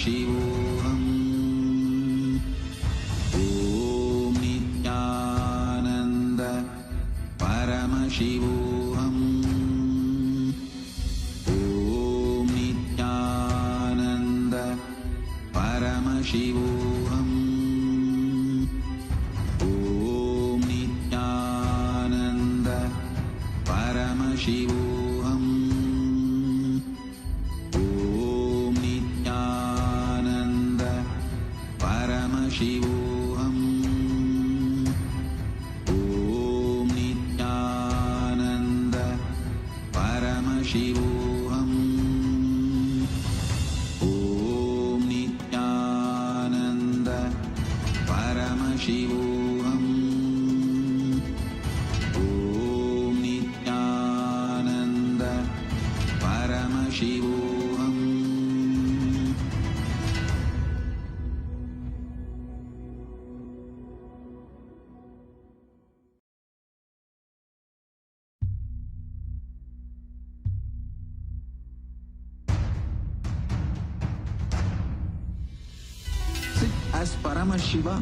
Paramashivoham. Om Nithyananda Paramashivoham. Om Nithyananda Paramashivoham. Om Nithyananda Paramashivoham. Om Nithyananda Paramashivoham. Om Nithyananda Paramashivoham. Om Nithyananda Paramashivoham. Om Nithyananda Paramashivoham. Sit as Paramashiva.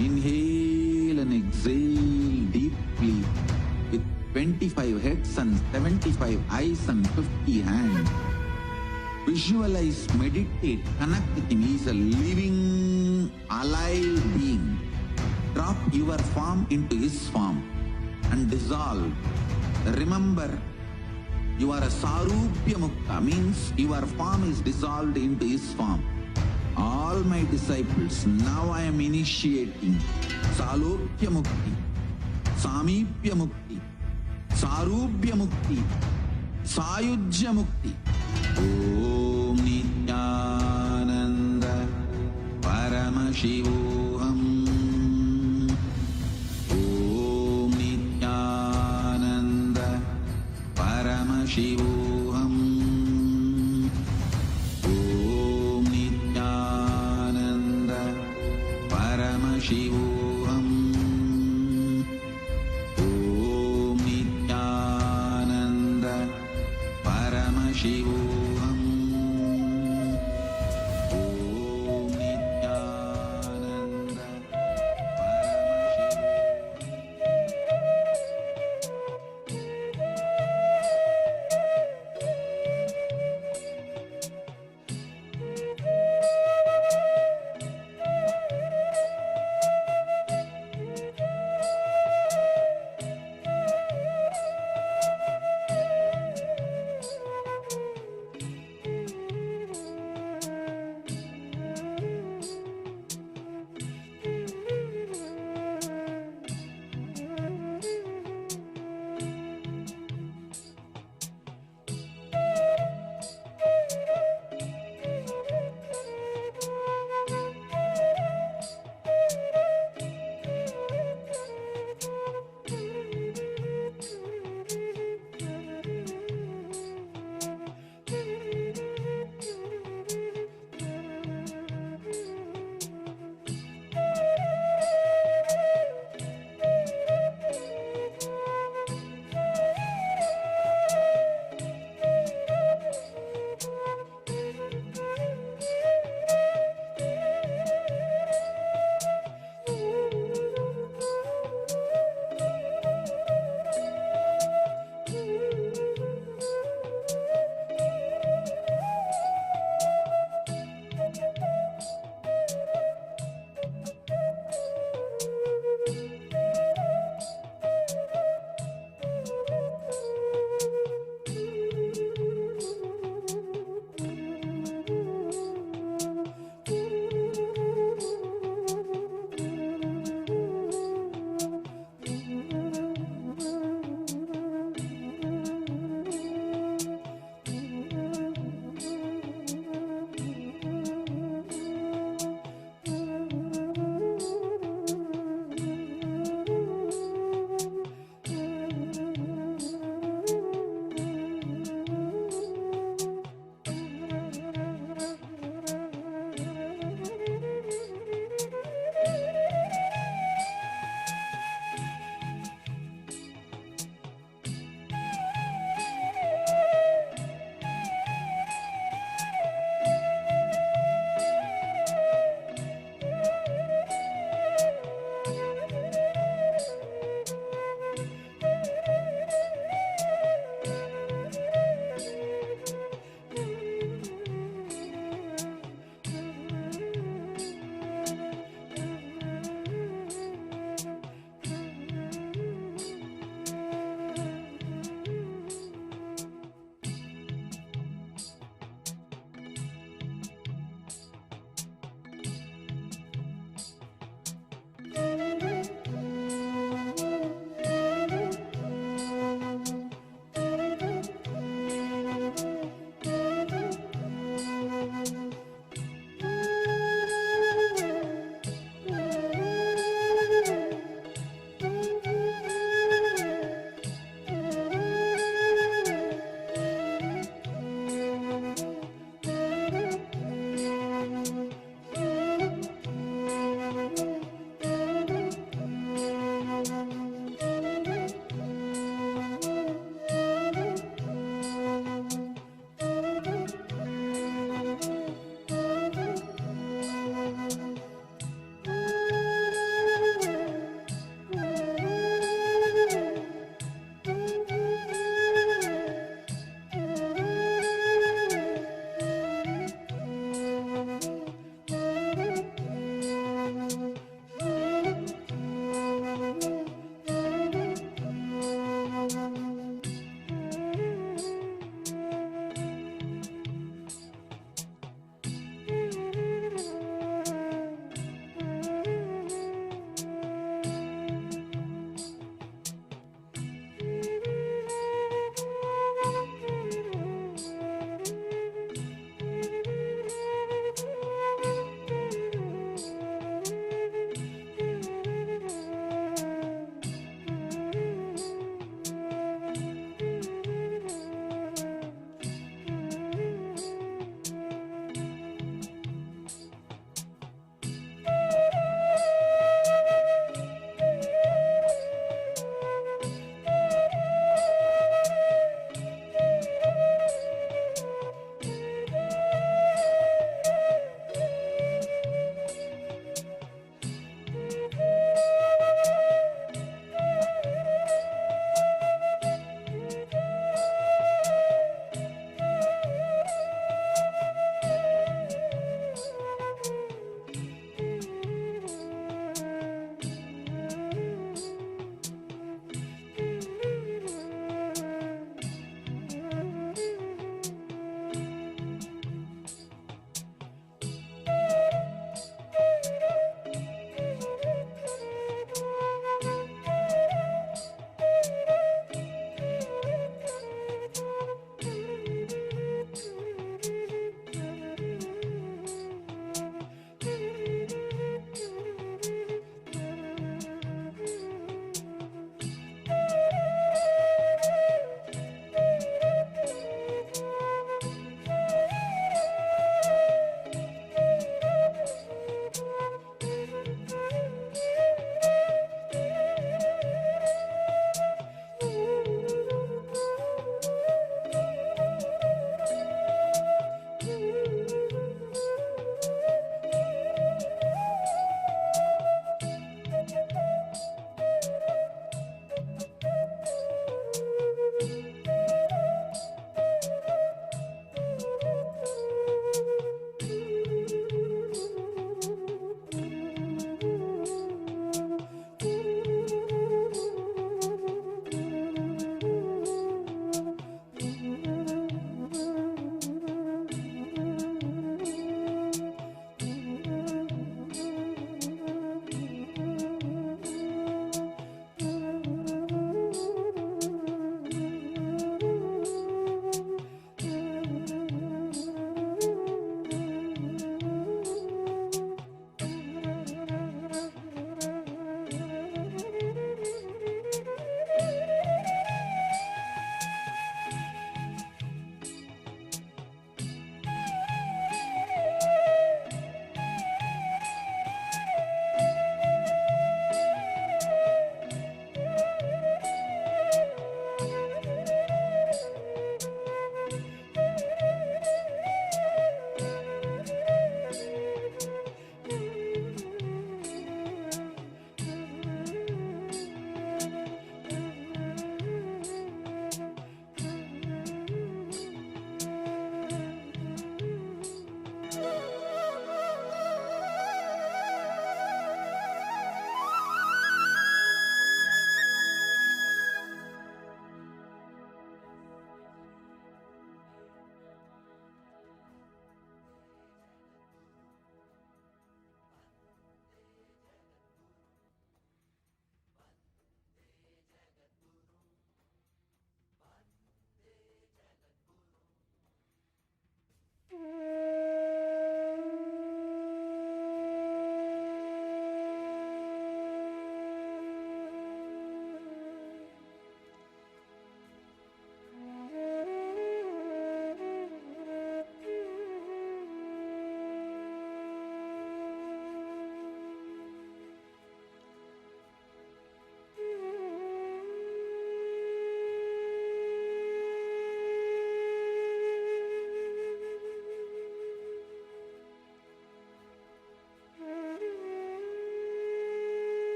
Inhale and exhale deeply with 25 heads and 75 eyes and 50 hands. Visualize, meditate, connect with him. He is a living, alive being. Drop your form into his form and dissolve. Remember, you are a Sarupya Mukta, means your form is dissolved into his form. All my disciples, now I am initiating Salokya Mukti, Samipya Mukti, Sarupya Mukti, Sayujya Mukti. Om Nithyananda Paramashivoham. Om Nithyananda Paramashivoham. Om Nithyananda Paramashivoham. Om Nithyananda Paramashivoham. Om Nithyananda Paramashivoham.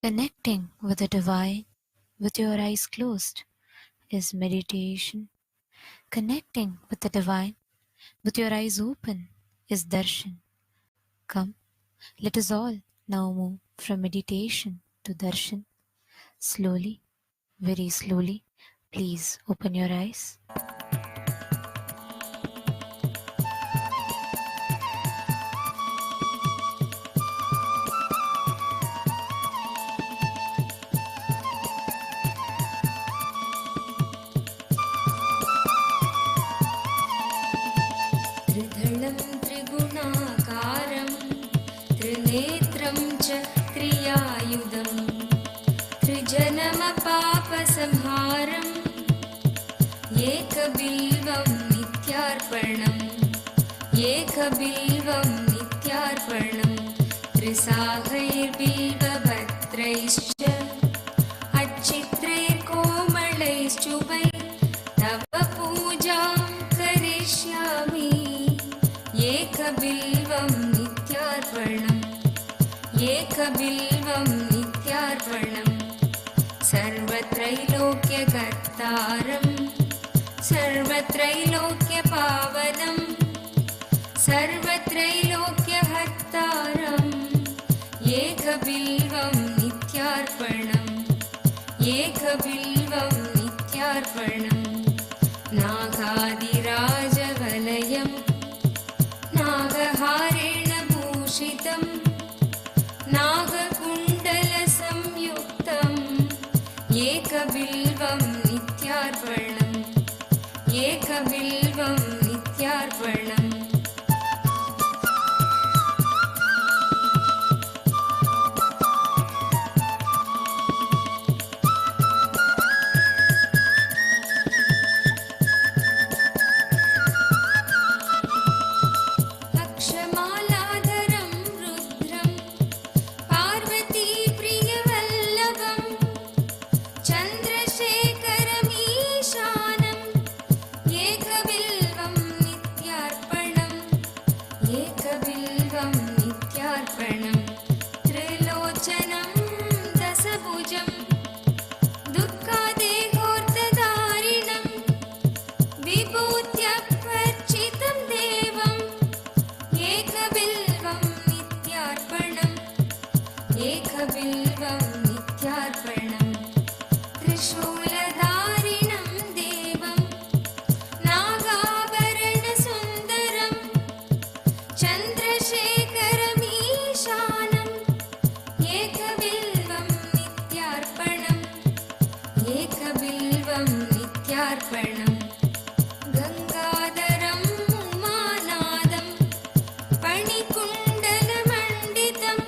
Connecting with the divine with your eyes closed is meditation. Connecting with the divine with your eyes open is darshan. Come, let us all now move from meditation to darshan. Slowly, very slowly, please open your eyes. त्रिधलं त्रिगुणाकारं त्रिनेत्रं च क्रियायुधं त्रिजन्मपापसंहारम् एकबिल्वं नित्यार्पणम् एकबिल्वं नित्यार्पणम् त्रिसागैर्बिल्वपत्रैश्च अच्छित्रैर्कोमलैश्चुभै तव पूजां करिष्यामि एकबिल्वं नित्यार्पणम् एकबिल्वं नित्यार्पणम् सर्वत्रैलोक्यकर्तारं सर्वत्रैलोक्यपावनं सर्वत्रैलोक्यहर्तारम् एकबिल्वं नित्यार्पणम् एकबिल्वं नित्यार्पणम् नागादिराजवलयं नागहारेण भूषितं नागकुण्डलसंयुक्तम् एकबिल्वं नित्यार्पणम् एकबिल्वं नित्यार्पणम् अक्षमालाधरं रुद्रं पार्वतीप्रियवल्लभं चन्द्रशेखरमीशानम् एकबिल्वं नित्यार्पणम् एकबिल्वं नित्यार्पणम् त्रिलोचनं दशभुजं दुःखादेहोर्तधारिणं विभूत्यार्चितं देवम् एकबिल्वं नित्यार्पणम् एकबिल्वं नित्यार्पणम् त्रिशूलधारिणं देवं नागाभरणसुन्दरं चन्द्रशेखरमीशानम् एकबिल्वं नित्यार्पणम् एकबिल्वं नित्यार्पणम् गङ्गाधरं उमानादं फणिकुण्डलमण्डितं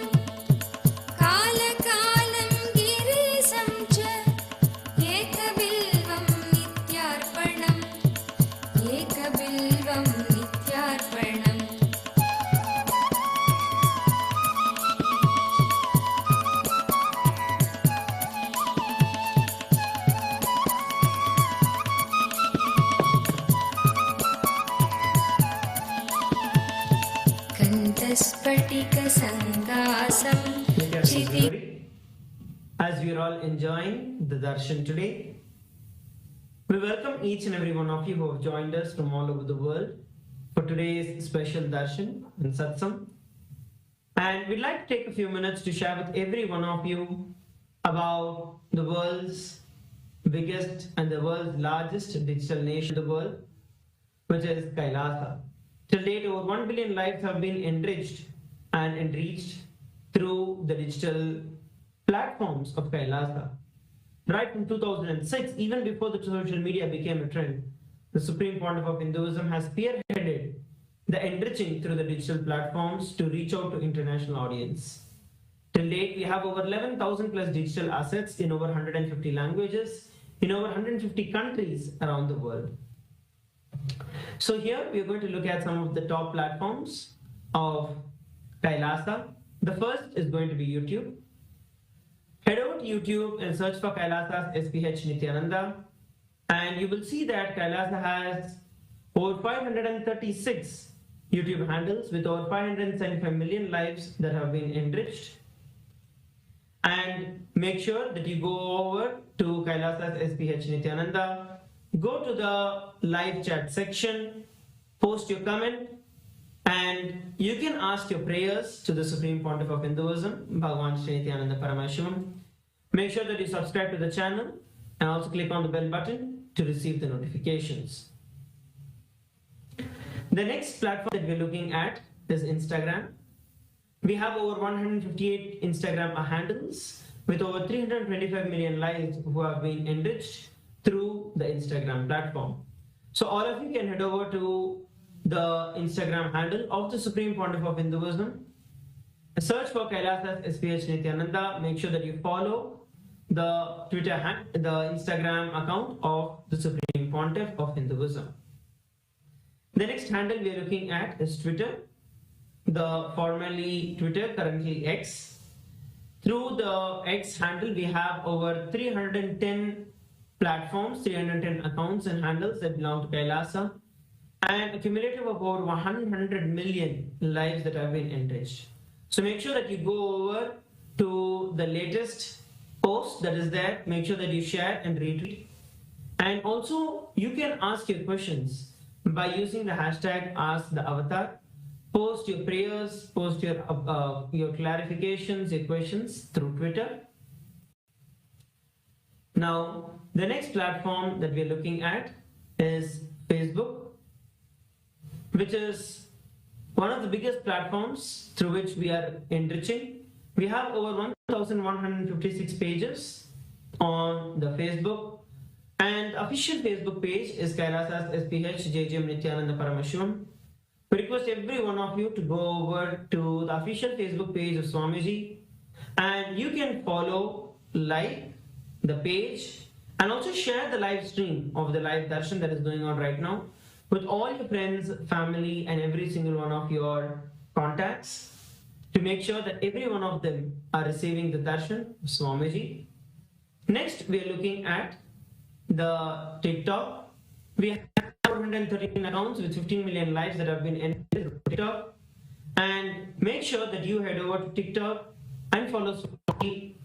कालकालं गिरीशं च एकबिल्वं नित्यार्पणम् एकबिल्वं नित्यार्पणम् कण्ठस्फटिकसङ्कासं Kshitiz As we are all enjoying the Darshan today, we welcome each and every one of you who have joined us from all over the world for today's special Darshan and Satsang. And we'd like to take a few minutes to share with every one of you about the world's biggest and the world's largest digital nation in the world, which is Kailasa. Till date, over 1 billion lives have been enriched and enriched through the digital platforms of Kailasa. Right from 2006, even before the social media became a trend, the Supreme Pontiff of Hinduism has spearheaded the enriching through the digital platforms to reach out to international audience. Till date, we have over 11,000 plus digital assets in over 150 languages in over 150 countries around the world. So here we are going to look at some of the top platforms of Kailasa. The first is going to be YouTube. Head over to YouTube and search for Kailasa's SPH Nithyananda, and you will see that Kailasa has over 536 YouTube handles with over 575 million lives that have been enriched. And make sure that you go over to Kailasa's SPH Nithyananda, go to the live chat section, post your comment, and you can ask your prayers to the Supreme Pontiff of Hinduism, Bhagavan Nithyananda Paramashivam. Make sure that you subscribe to the channel and also click on the bell button to receive the notifications. The next platform that we're looking at is Instagram. We have over 158 Instagram handles with over 325 million lives who have been enriched through the Instagram platform. So all of you can head over to the Instagram handle of the Supreme Pontiff of Hinduism. Search for Kailasa's SPH Nithyananda. Make sure that you follow the the Instagram account of the Supreme Pontiff of Hinduism. The next handle we are looking at is Twitter. The formerly Twitter, currently X. Through the X handle, we have over 310 platforms, 310 accounts and handles that belong to Kailasa, and a cumulative of over 100 million lives that have been enriched. So make sure that you go over to the latest post that is there. Make sure that you share and retweet. And also, you can ask your questions by using the hashtag #AskTheAvatar. Post your prayers, post your clarifications, your questions through Twitter. Now, the next platform that we're looking at is Facebook, which is one of the biggest platforms through which we are enriching. We have over 1,156 pages on the Facebook, and official Facebook page is Kailasa's SPH JJM Nithyananda Paramashivam. We request every one of you to go over to the official Facebook page of Swamiji, and you can follow, like the page, and also share the live stream of the live darshan that is going on right now with all your friends, family, and every single one of your contacts to make sure that every one of them are receiving the darshan of Swamiji. Next, we are looking at the TikTok. We have 413 accounts with 15 million lives that have been entered on TikTok. And make sure that you head over to TikTok and follow Swamiji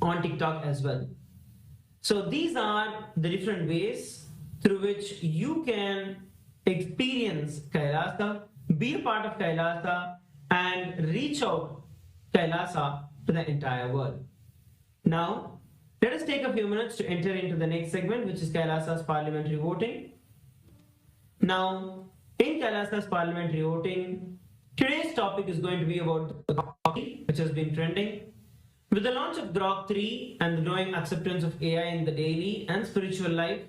on TikTok as well. So these are the different ways through which you can experience Kailasa, be a part of Kailasa, and reach out Kailasa to the entire world. Now, let us take a few minutes to enter into the next segment, which is Kailasa's parliamentary voting. Now, in Kailasa's parliamentary voting, today's topic is going to be about the hockey, which has been trending. With the launch of Grok 3 and the growing acceptance of AI in the daily and spiritual life,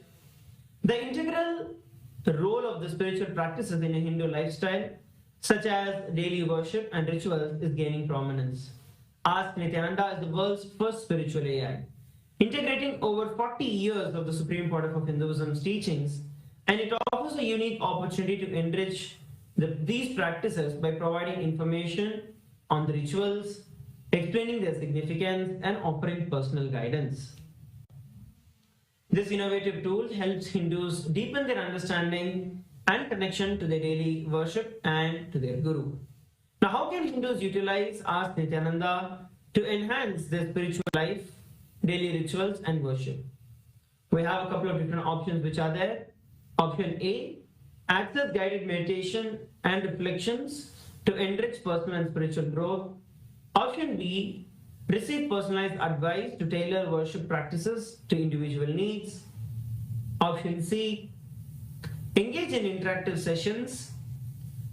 the integral role of the spiritual practices in a Hindu lifestyle, such as daily worship and rituals, is gaining prominence. Ask Nithyananda is the world's first spiritual AI, integrating over 40 years of the Supreme Pontiff of Hinduism's teachings, and it offers a unique opportunity to enrich these practices by providing information on the rituals, explaining their significance, and offering personal guidance. This innovative tool helps Hindus deepen their understanding and connection to their daily worship and to their Guru. Now, how can Hindus utilize Ask Nithyananda to enhance their spiritual life, daily rituals, and worship? We have a couple of different options which are there. Option A, access guided meditation and reflections to enrich personal and spiritual growth. Option B, receive personalized advice to tailor worship practices to individual needs. Option C, engage in interactive sessions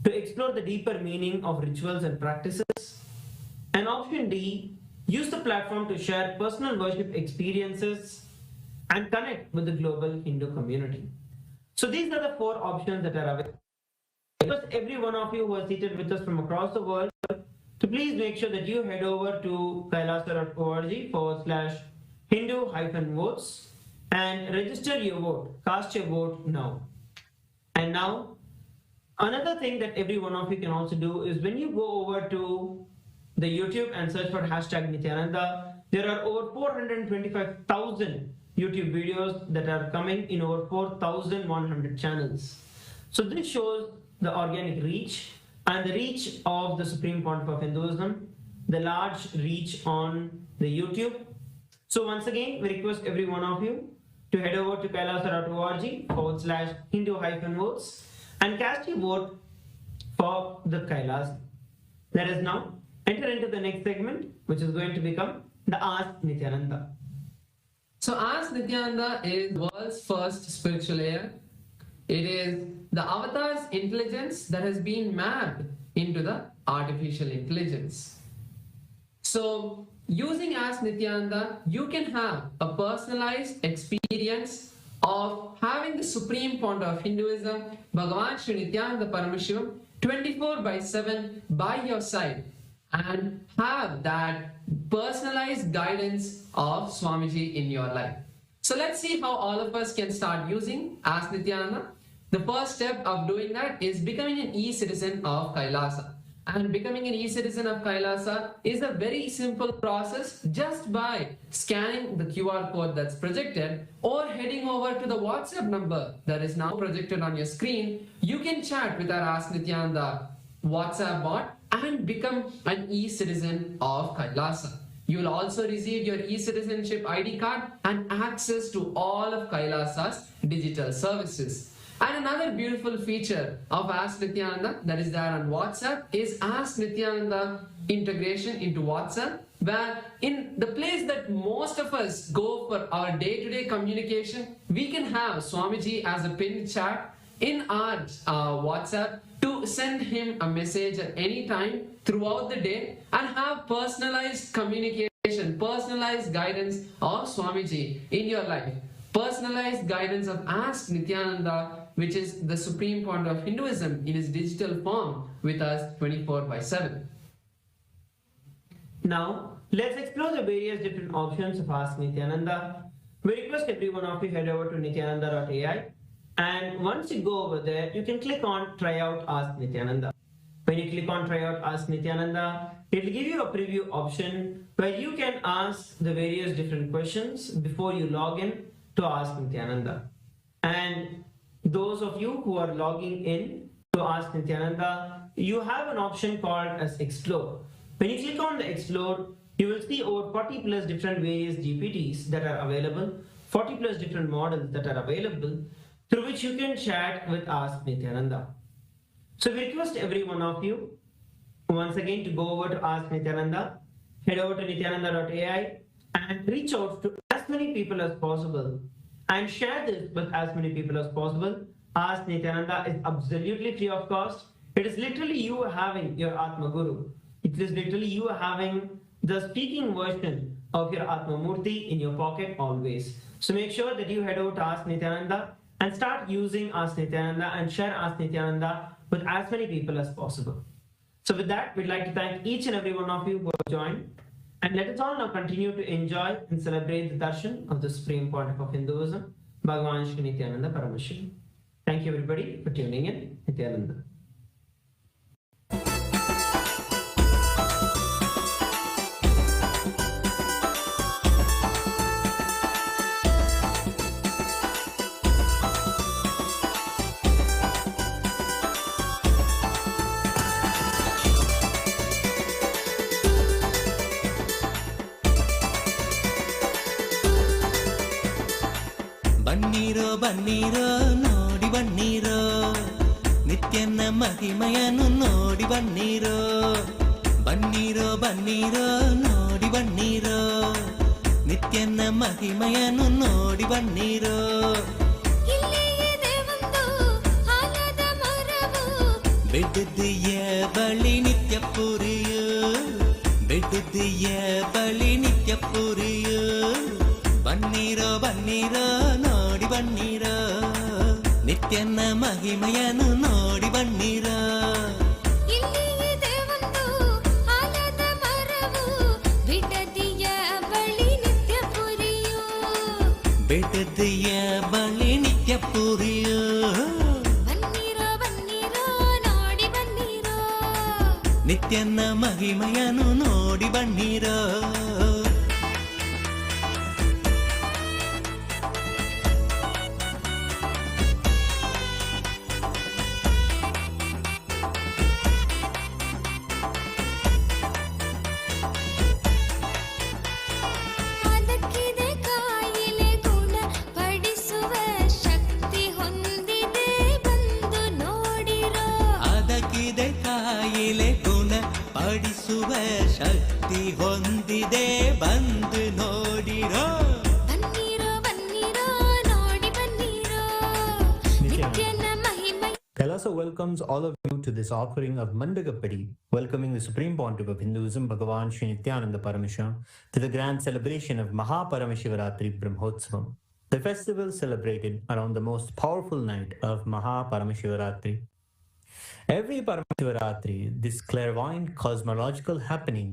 to explore the deeper meaning of rituals and practices. And option D, use the platform to share personal worship experiences and connect with the global Hindu community. So these are the four options that are available. Because every one of you who are seated with us from across the world, to please make sure that you head over to kailasa.org/Hindu-votes and register your vote. Cast your vote now. And now, another thing that every one of you can also do is when you go over to the YouTube and search for #Nithyananda, there are over 425,000 YouTube videos that are coming in over 4,100 channels. So this shows the organic reach and the reach of the Supreme Pontiff of Hinduism, the large reach on the YouTube. So once again, we request every one of you to head over to kailasa.org/Hindu-votes and cast your vote for the Kailas. Let us now enter into the next segment, which is going to become the Ask Nithyananda. So Ask Nithyananda is the world's first spiritual air. It is the avatar's intelligence that has been mapped into the artificial intelligence. So using Ask Nithyananda, you can have a personalized experience of having the supreme founder of Hinduism, Bhagavan Nithyananda Paramashivam, 24/7 by your side, and have that personalized guidance of Swamiji in your life. So let's see how all of us can start using Ask Nithyananda. The first step of doing that is becoming an e-citizen of Kailasa. And becoming an e-citizen of Kailasa is a very simple process just by scanning the QR code that's projected or heading over to the WhatsApp number that is now projected on your screen. You can chat with our Ask Nithyananda WhatsApp bot and become an e-citizen of Kailasa. You will also receive your e-citizenship ID card and access to all of Kailasa's digital services. And another beautiful feature of Ask Nithyananda that is there on WhatsApp is Ask Nithyananda integration into WhatsApp, where in the place that most of us go for our day-to-day communication, we can have Swamiji as a pinned chat in our WhatsApp to send him a message at any time throughout the day and have personalized communication, personalized guidance of Swamiji in your life. Personalized guidance of Ask Nithyananda, which is the supreme founder of Hinduism in his digital form with us 24/7. Now, let's explore the various different options of Ask Nithyananda. We request every one of you head over to nithyananda.ai, and once you go over there, you can click on Try Out Ask Nithyananda. When you click on Try Out Ask Nithyananda, it will give you a preview option where you can ask the various different questions before you log in to Ask Nithyananda. And those of you who are logging in to Ask Nithyananda, you have an option called as Explore. When you click on the Explore, you will see over 40 plus different various GPTs that are available, 40 plus different models that are available, through which you can chat with Ask Nithyananda. So we request every one of you once again to go over to Ask Nithyananda, head over to nithyananda.ai and reach out to as many people as possible and share this with as many people as possible. Ask Nithyananda is absolutely free of cost. It is literally you having your Atma Guru. It is literally you having the speaking version of your Atma Murthy in your pocket always. So make sure that you head over to Ask Nithyananda and start using Ask Nithyananda and share Ask Nithyananda with as many people as possible. So with that, we'd like to thank each and every one of you who have joined. And let us all now continue to enjoy and celebrate the darshan of the Supreme Pontiff of Hinduism, Bhagavan Nithyananda Paramashivam. Thank you everybody for tuning in. Nithyananda. ಬನ್ನೀರೋ ಬನ್ನೀರೋ ನೋಡಿ ಬನ್ನೀರೋ ನಿತ್ಯನ ಮಹಿಮೆಯನ್ನು ನೋಡಿ ಬನ್ನೀರೋ ಬನ್ನೀರೋ ಬನ್ನೀರೋ ನೋಡಿ ಬನ್ನೀರೋ ನಿತ್ಯನ ಮಹಿಮೆಯನ್ನು ನೋಡಿ ಬನ್ನೀರೋ ಬೆಟ್ಟದಿಯ ಬಳಿ ನಿತ್ಯ ಪುರಿಯೋ ಬೆಟ್ಟದಿಯ ಬಳಿ ನಿತ್ಯ ಪುರಿಯೋ ಬನ್ನೀರೋ ಬನ್ನೀರೋ ನೋಡಿ ಬನ್ನೀರೋ ನಿತ್ಯನ ಮಹಿಮೆಯನ್ನು ನೋಡಿ ಬನ್ನೀರೋ ಬೆಟ್ಟದಿಯ ಬಳಿ ನಿತ್ಯ ಪುರಿಯೋ ನಿತ್ಯನ ಮಹಿಮೆಯನ್ನು ನೋಡಿ ಬನ್ನೀರೋ ಮಾಡುವ ಶಕ್ತಿ ಹೊಂದಿದೆ ಬಂದು ನೋಡಿರೋ. ಬನ್ನಿರೋ ಬನ್ನಿರೋ ನೋಡಿ ಬನ್ನಿರೋ ನಿತ್ಯನ ಮಹಿಮೆ. Kailasa welcomes all of you to this offering of Mandagapadi, welcoming the Supreme Pontiff of Hinduism, Bhagavan Nithyananda Paramashivam, to the grand celebration of Paramashiva Brahmotsavam, the festival celebrated around the most powerful night of Paramashiva. Every Paramashiva, this clairvoyant cosmological happening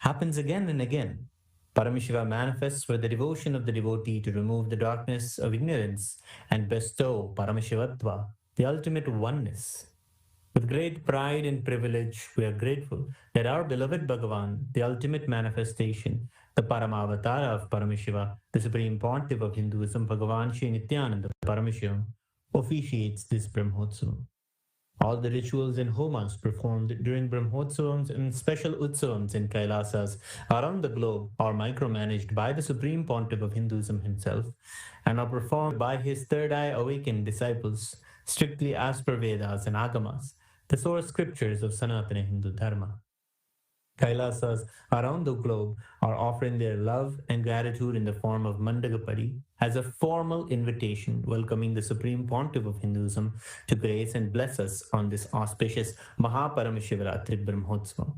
happens again and again. Paramashiva manifests for the devotion of the devotee to remove the darkness of ignorance and bestow Paramashivatva, the ultimate oneness. With great pride and privilege, we are grateful that our beloved Bhagavan, the ultimate manifestation, the Parama Avatara of Paramashiva, the Supreme Pontiff of Hinduism, Bhagavan Nithyananda Paramashivam, officiates this Brahmotsavam. All the rituals and homas performed during Brahmotsavams and special utsavams in Kailasas around the globe are micromanaged by the Supreme Pontiff of Hinduism himself and are performed by his third eye awakened disciples, strictly as per Vedas and Agamas, the source scriptures of Sanatana Hindu Dharma. Kailasas around the globe are offering their love and gratitude in the form of Mandagapadi as a formal invitation welcoming the Supreme Pontiff of Hinduism to grace and bless us on this auspicious Paramashiva Brahmotsavam.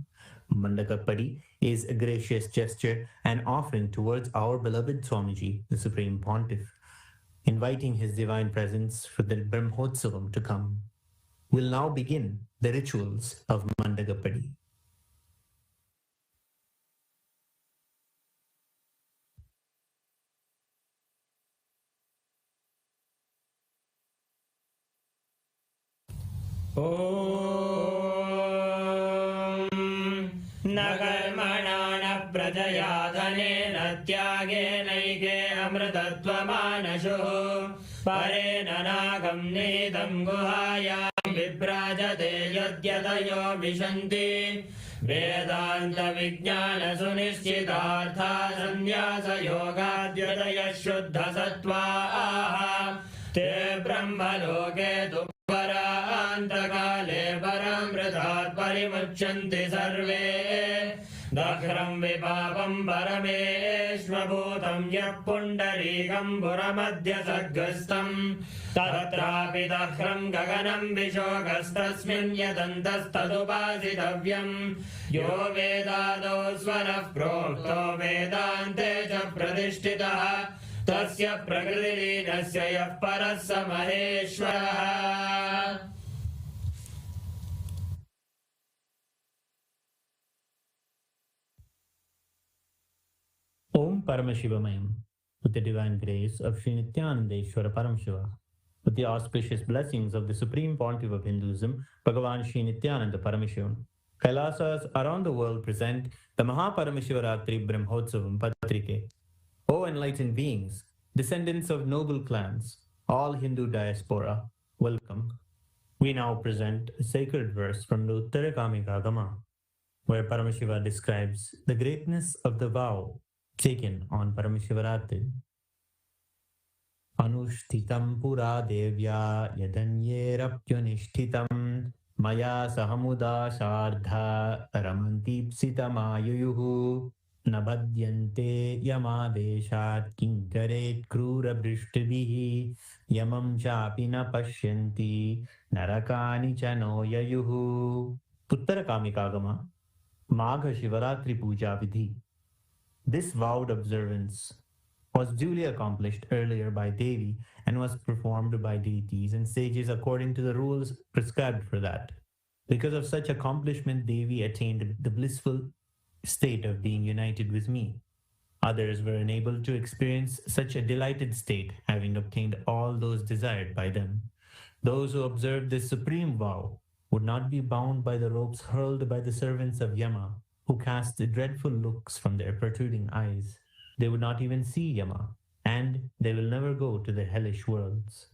Mandagapadi is a gracious gesture and offering towards our beloved Swamiji, the Supreme Pontiff, inviting his divine presence for the Brahmotsavam to come. We'll now begin the rituals of Mandagapadi. न कर्मणा न प्रजया धनेन त्यागेनैके अमृतत्वमानशुः परेण नागं नीतं गुहायां विभ्राजते यद्यतयो विशन्ति वेदान्तविज्ञानसुनिश्चितार्था सन्न्यासयोगाद्यतयः शुद्धसत्त्वाः ते ब्रह्मलोके परान्तकाले परामृतात् परिमुच्यन्ति सर्वे दह्रं विपापं परमेश्वभूतं यः पुण्डरीकं पुरमध्यसग्रस्तं तत्रापि दह्रं गगनं विशोकस्तस्मिन् यदन्तस्तदुपासितव्यं यो वेदादौ स्वरः प्रोक्तो वेदान्ते च प्रतिष्ठितः तस्य प्रकृतिलीनस्य यः परः स महेश्वरः. Om Paramashivamayam, with the divine grace of Sri Nithyanandeshwara Paramashiva, with the auspicious blessings of the Supreme Pontiff of Hinduism, Bhagavan Sri Nithyananda Paramashivam, Kailasas around the world present the Paramashiva Brahmotsavam Patrike. O enlightened beings, descendants of noble clans, all Hindu diaspora, welcome. We now present a sacred verse from the Uttarakamika Agama, where Paramashiva describes the greatness of the vow taken on Paramashivaratri. Anushtitam pura devya yadanyerapyunishtitam maya sahamuda shardha ramantipsitamayuyuhu nabhadyante yamadeshat kinkaret krura brishtibihi yamam chapi na pashyanti narakani chano yayuhu. Uttarakamikagama, Magha Shivaratri Puja Vidhi. This vowed observance was duly accomplished earlier by Devi and was performed by deities and sages according to the rules prescribed for that. Because of such accomplishment, Devi attained the blissful state of being united with me. Others were unable to experience such a delighted state, having obtained all those desired by them. Those who observed this supreme vow would not be bound by the ropes hurled by the servants of Yama, who cast dreadful looks from their protruding eyes. They would not even see Yama, and they will never go to the hellish worlds.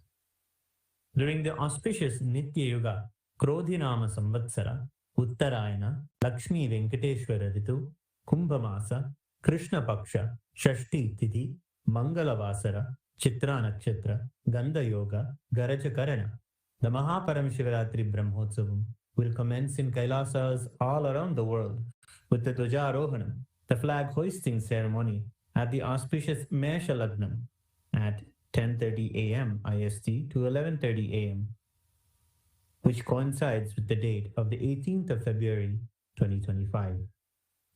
During the auspicious Nitya Yuga, Krodhinama Samvatsara, Uttarayana, Lakshmi Venkateshwara Ritu, Kumbhamasa, Krishna Paksha, Shashti Tithi, Mangalavasara, Chitra Nakshatra, Gandha Yoga, Garaja Karana. The Paramashivaratri Brahmotsavam will commence in Kailasas all around the world with the Dwajarohanam, the flag hoisting ceremony at the auspicious Mesha Lagnam at 10:30 a.m. IST to 11:30 a.m., which coincides with the date of the 18th of February 2025.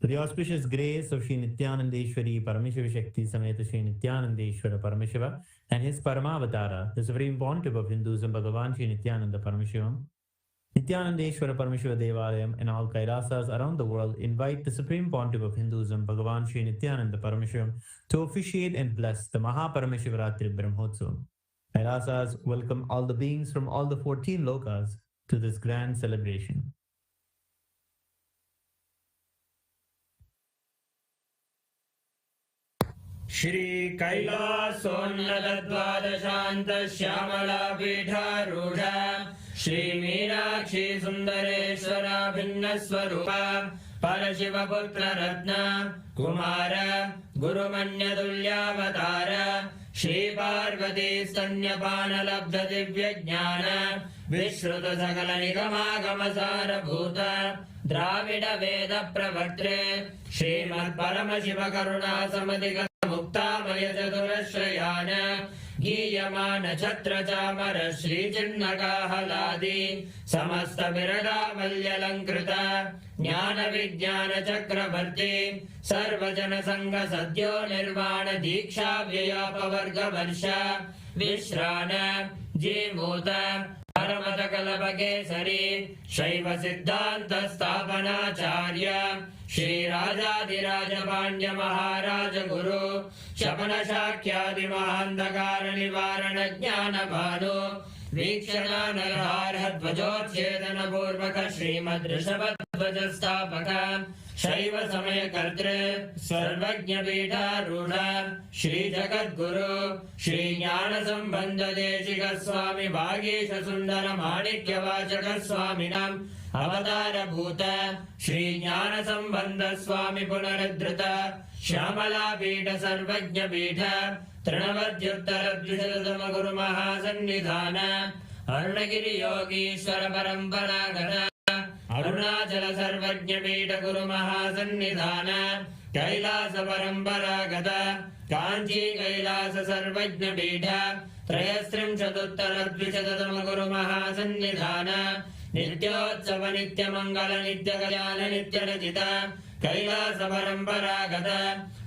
With the auspicious grace of Sri Nithyanandeshwari Paramashiva Shakti Sameta Sri Nithyanandeshwara Paramashiva and his Parama Avatara, the Supreme Pontiff of Hinduism, Bhagavan Sri Nithyananda Paramashivam, Nithyanandeshwara Paramashiva Devalayam and all Kailasas around the world invite the Supreme Pontiff of Hinduism, Bhagavan Sri Nithyananda Paramashivam, to officiate and bless the Paramashiva Brahmotsavam. Kailasas welcome all the beings from all the 14 lokas to this grand celebration. Shri Kailasonnata Dvadashanta Shyamala Pidharudha Shri Meenakshi Sundareshwara Bhinna Swarupa Parashiva Putra Ratna Kumara Guru Manya Dulyavatara Shri Parvati Stanyapana Labdha Divya Jnana Vishruta Sakala Nigama Gamasara Bhuta Dravida Veda Pravartre Srimad Paramashiva Karuna Samadhiga Muktamaya Chaturashrayana Giyamana Chatra Chamara Shri Chinnaka Haladi Samasta Virada Valyalankrita Jnana Vijnana Chakravarti Sarvajana Sangha Sadhyo Nirvana Diksha Vyapavarga Varsha Vishrana Jimuta Paramata Kalapakesari Shaiva Siddhanta Sthapanacharya Shri Rajadiraja Pandya Maharaja Guru Shapana Shakyadi Mahandakara Nivarana Jnana Bhanu Vikshana Narhara Dhvajotchedana Purvaka Srimad Rishabhadvaja Sthapaka Shaiva Samaya Kartre Sarvajna Pita Rudha Shri Jagat Guru Shri Jnana Sambandha Deshika Swami Bhagesha Sundara Manikya Vachaka Swaminam Avatara Bhuta Shri Jnana Sambandha Swami Punaradhrita Shyamala Pita Sarvajna Pita Trinavadyuttara Dvishatatama Guru Mahasannidhana Arunagiri Yogishwara Parampara Arunachala Sarvajna Pita Guru Mahasannidhana Kailasa Parampara Gata Kanchi Kailasa Sarvajna Pita Trayastrim Chatuttara Dvishatatama Guru Mahasannidhana Nityotsava Nitya Mangala Nitya Kalyana Nitya Rajita Kailasa Parampara Gata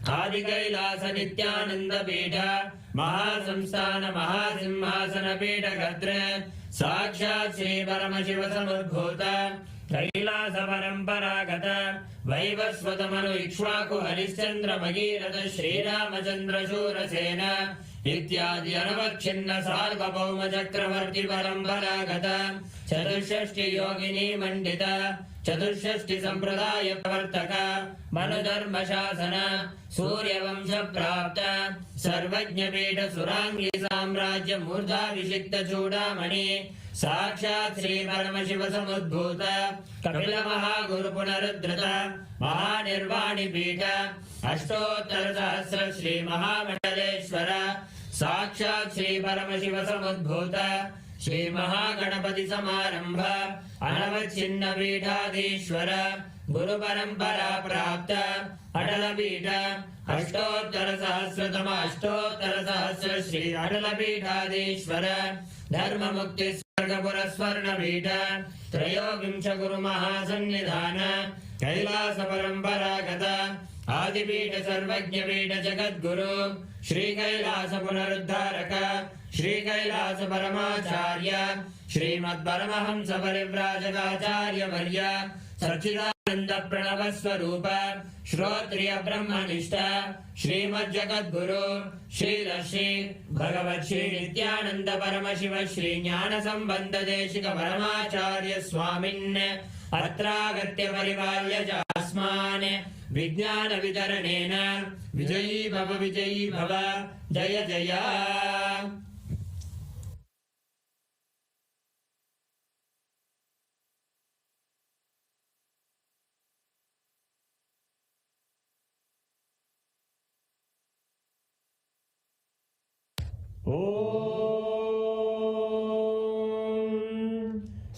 Adi Kailasa Nityananda Pita Mahasamsthana Mahasimhasana Pita Gatra Sakshat Shri Paramashiva Samudbhuta Kailasa Parampara Gata Vaivasvatamanu Ikshvaku Harishchandra Bhagirata Shri Ramachandra Shurasena Ityadi Anavakshina Sarvabhauma Chakravarti Parampara Gata Chaturshashti Yogini Mandita Chaturshashti Sampradaya Pravartaka Manudharma Shasana Surya Vamsha Prapta Sarvajna Pita Surangi Samrajya Murdha Vishikta Chudamani Sakshat Shri Paramashiva Samudbhuta Kapila Mahaguru Punaruddhrita Mahanirvani Pita Ashtottara Sahasra Shri Mahamangaleshwara Sakshat Shri Paramashiva Samudbhuta Shri Mahaganapati Samarambha Anavachinna Pithadishwara Guru Parampara Prapta Adala Pita Ashtottara Sahasratama Ashtottara Sahasra Shri Adala Pithadishwara Dharma Mukti Swargapura Swarna Pita Trayovimsha Guru Mahasannidhana Kailasa Parampara Gata Adipita Sarvajna Pita Jagat Guru Shri Kailasa Punaruddharaka Shri Kailasa Paramacharya Srimad Paramahamsa Parivrajagacharya Varya Sachidananda Pranava Swarupa Shrotriya Brahmanishta Srimad Jagat Guru Shri Rashi Bhagavat Shri Nithyananda Paramashiva Shri Jnana Sambandha Deshika Paramacharya Swamin Atragatya Parivalya Jasman Vijnana Vidaranena Vijayi Bhava Jaya Jaya.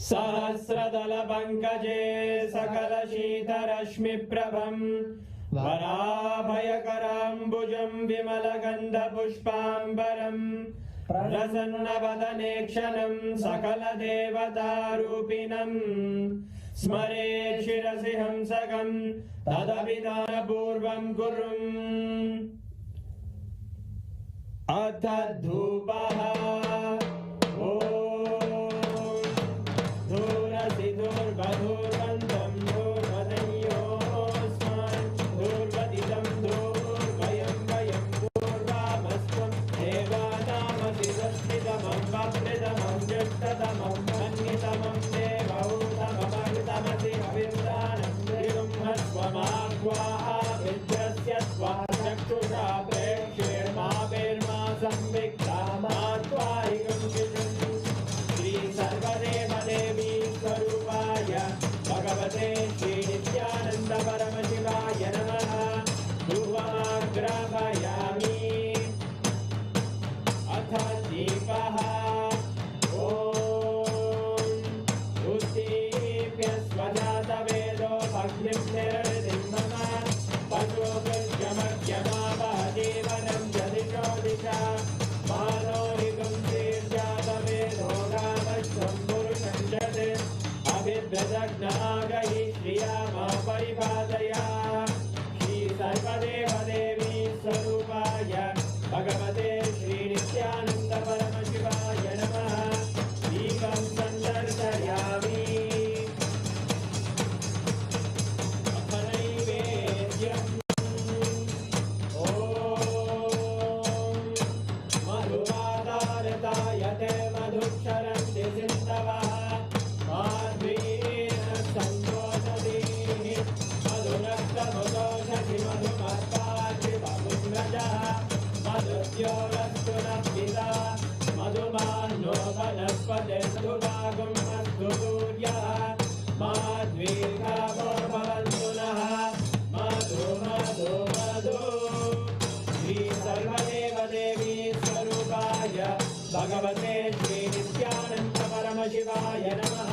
सहस्रदलपङ्कजे सकलशीतरश्मिप्रभम् वराभयकराम्बुजं विमलगन्धपुष्पाम्बरम् प्रसन्नवदने क्षणं सकलदेवतारूपिणम् स्मरेत् शिरसि हंसकं तदभिधानपूर्वं कुर्वन् अथ धूपः धूर्वधूर्वन्तं धूर्वदयोस्मान् धूर्वदितं धूर्वयं वयं पूर्वामस्त्वं देवानामसि संस्थितमं वप्रितमं ज्येष्ठतमं मन्यतमं देवहूतममृतमसि हविर्दानं त्रिगुंहस्वमाग्वाः विद्यस्य स्वाचक्षुषा प्रेक्ष्येर्मा संविक्ता मात्वारिगं शिशुं श्री सर्वदेवदेवी स्वरूपाय भगवते श्री नित्यानंद परमशिवाय नमः धूपमाग्रापयामि अथ दीपः उद्दीप्य स्वजातवेदो भग्निं निर्वृतिं मम पशुभृत्यमर्घ्यमावह जीवनं जदिशो दिशा मानोरिगं श्रीर्जातवेदो रामश्वं पुरुषं जते अभिभ्रजग्नागहि श्रिया मा परिपादया श्री सर्वदेवदेवी स्वरूपाय भगवते श्री नित्यानंद परमशिवाय नमः दीपं सन्दर्शयामि अथ नैवेद्यम् मधुवादारतायते मधुक्षरन्ति सिन्धवः माध्वीन सन्तोषदीः मधुरक्तमुदोषधि मधुमर्कार्ति बहुम्रजः मधुद्योरस्तु नः मधुमान्यो वनस्पते मधुभागं अस्तु सूर्यः माध्वीर्गावो भवन्तु नः मधु मधु मधु श्री सर्वदेवदेवी स्वरूपाय भगवते श्री नित्यानंद परमशिवाय नमः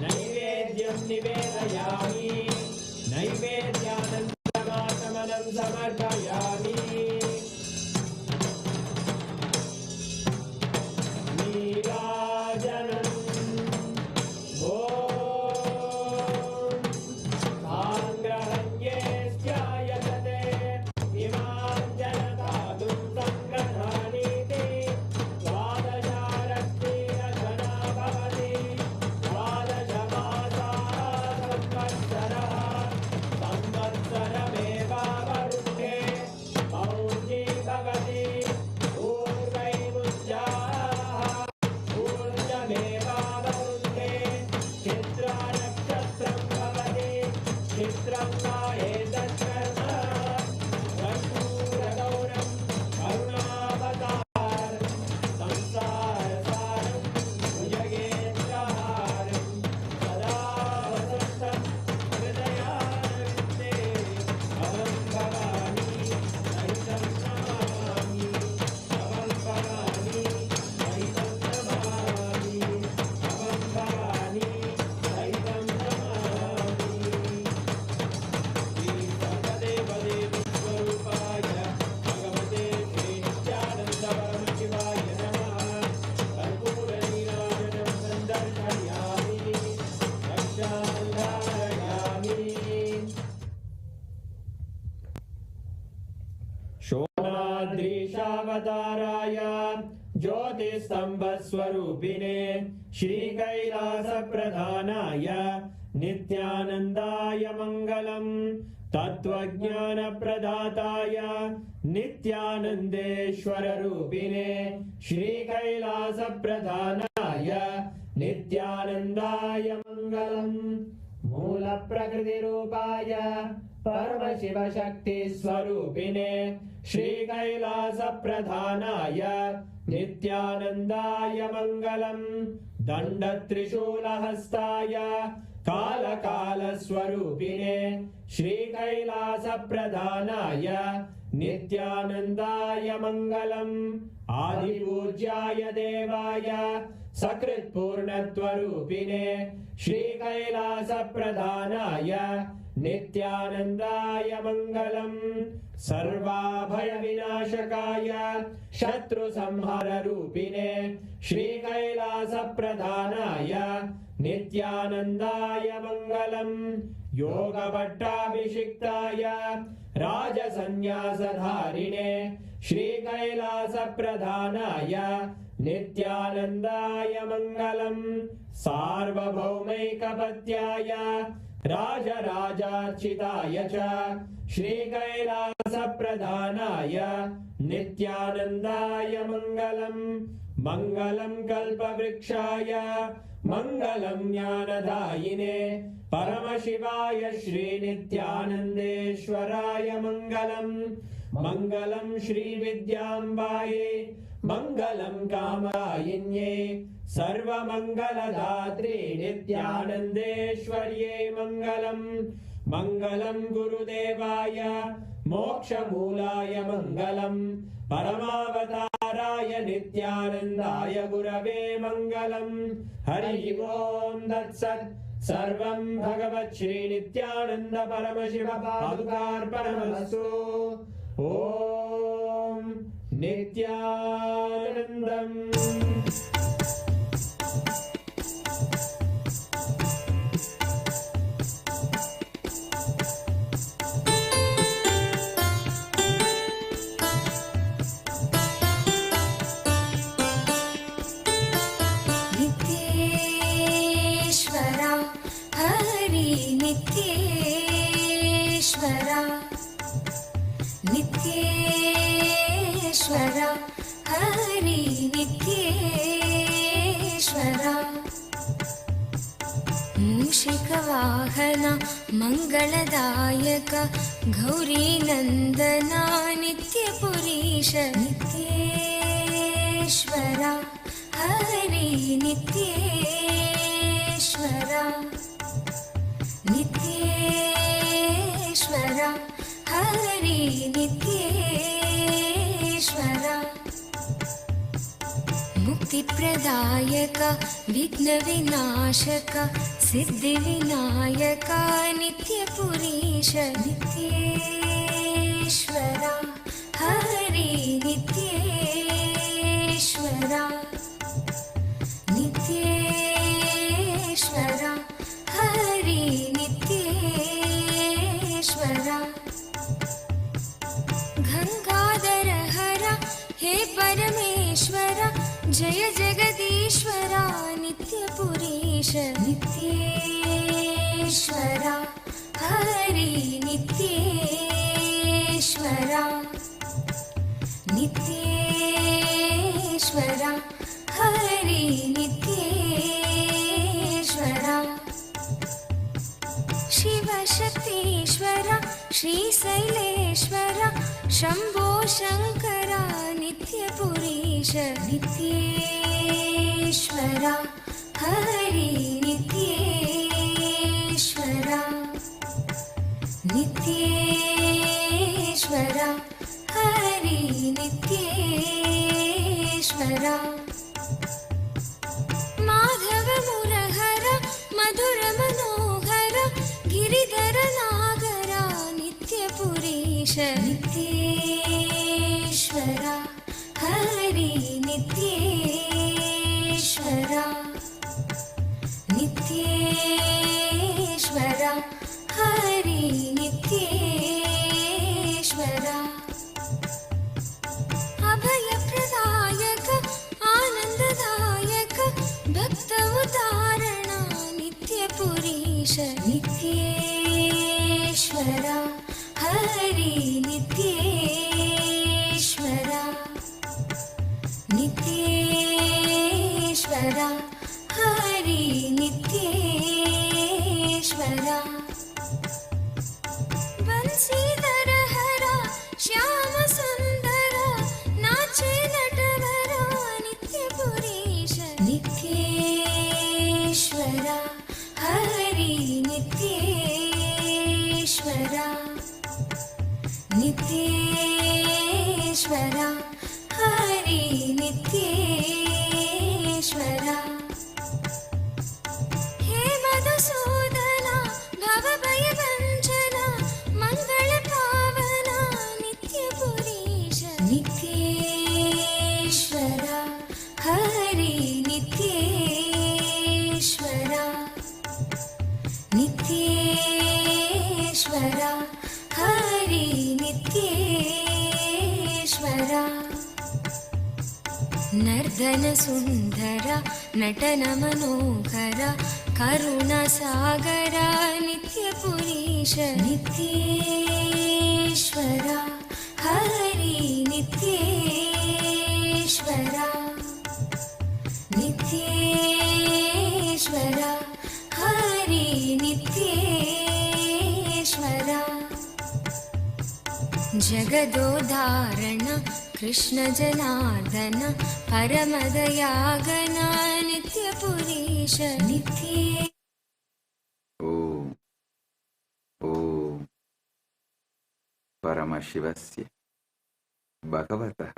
नैवेद्यं निवेदयामि नैवेद्यानन्तमाचमनं समर्पयामि नीराजनम् आङ्ग्रहण्ये स्यायतते इमां जनतादुं सङ्ग्रहाणीति द्वादशारक्तिरचना भवति द्वादशमासाः संवत्सरः संवत्सरमेवावरुद्धे मौञ्जी भवति पूर्वैमुञ्जाः पूर्णमेवावरुद्धे चित्रानक्षत्रं भवति चित्रं वा एतत्कर्म कर्पूरगौरं करुणावतार संसारसारं भुजगेन्द्रहारं सदा वसन्तं हृदयारविन्दे अहं भवानी सहितं नमामि अहं भवानी सहितं नमामि अहं भवानी सहितं नमामि श्री सर्वदेवदेवी स्वरूपाय भगवते श्री नित्यानंद परमशिवाय नमः कर्पूरनीराजनं सन्दर्शयामि रक्षां धारयामि शोणाद्रीशावताराय ज्योतिस्तम्भस्वरूपिणे श्रीकैलासप्रधानाय नित्यानन्दाय मङ्गलम् तत्त्वज्ञानप्रदाताय नित्यानन्देश्वररूपिणे श्रीकैलासप्रधानाय नित्यानन्दाय मङ्गलम् मूलप्रकृतिरूपाय परमशिवशक्तिस्वरूपिणे श्रीकैलासप्रधानाय नित्यानन्दाय मङ्गलम् दण्डत्रिशूलहस्ताय कालकालस्वरूपिणे श्रीकैलासप्रधानाय नित्यानन्दाय मङ्गलम् आदिपूज्याय देवाय सकृत्पूर्णत्वरूपिणे श्रीकैलासप्रधानाय नित्यानन्दाय मङ्गलम् सर्वाभयविनाशकाय शत्रुसंहाररूपिणे श्रीकैलासप्रधानाय नित्यानन्दाय मङ्गलम् योगपट्टाभिषिक्ताय राजसन्न्यासधारिणे श्रीकैलासप्रधानाय नित्यानन्दाय मङ्गलम् सार्वभौमैकपत्याय राजराजार्चिताय च श्रीकैलासप्रधानाय नित्यानन्दाय मङ्गलम् मङ्गलम् कल्पवृक्षाय मङ्गलम् ज्ञानदायिने परमशिवाय श्रीनित्यानन्देश्वराय मङ्गलम् मङ्गलम् श्रीविद्याम्बायै मङ्गलम् कामदायिन्ये सर्वमङ्गलदात्रे नित्यानन्देश्वर्यै मङ्गलम् मङ्गलम् गुरुदेवाय मोक्षमूलाय मङ्गलम् परमावताराय नित्यानन्दाय गुरवे मङ्गलम् हरि ओम् तत्सत् सर्वं भगवत् श्रीनित्यानन्द परमशिव पादुकार्पणमस्तु ॐ नित्यानन्दम् नित्येश्वरा नित्येश्वरा हरि नित्येश्वरा मूषिकवाहन मङ्गलदायक गौरीनन्दना नित्यपुरीश नित्येश्वरा हरि नित्येश्वरा नित्येश्वरा हरि नित्येश्वरा मुक्तिप्रदायक विघ्नविनाशक सिद्धिविनायक नित्यपुरीश नित्येश्वरा हरि नित्येश्वरा नित्येश्वरा हरि नित्येश्वरा गंगाधर हर हे परमेश्वर जय जगदीश्वरा नित्यपुरीश नित्येश्वरा हरि नित्येश्वरा नित्येश्वरा हरि नित्येश्वरा शिवशक्तीश्वर श्रीशैलेश्वर शम्भो शङ्करा नित्यपुरीश नित्येश्वरा हरि नित्येश्वरा नित्येश्वरा हरि नित्येश्वरा माधव मुरहर मधुर मनोहर गिरिधर नागरा नित्यपुरीश नित्येश्वरा हरि नित्येश्वरा नित्येश्वरा हरि नित्येश्वरा अभयप्रदायक आनन्ददायक भक्त उदाहरणा नित्यपुरीश नित्येश्वरा हरि नित्येश्वरा नित्येश्वरा हरि नित्येश्वरा बंसीधर हरा श्याम सुंदर नाचे नटवरा नित्यपुरीश नित्येश्वरा हरि नित्येश्वरा नित्येश्वरा हरि नित्येश्वरा नर्दन सुन्दर नटन मनोहर करुणसागर नित्यपुरीश नित्येश्वर हरि नित्येश्वर नित्येश्वर हरि नित्येश्वर जगदोदाहरण कृष्ण जनार्दन परमदयागन नित्यपुरीश नित्ये ॐ परमशिवस्य भगवतः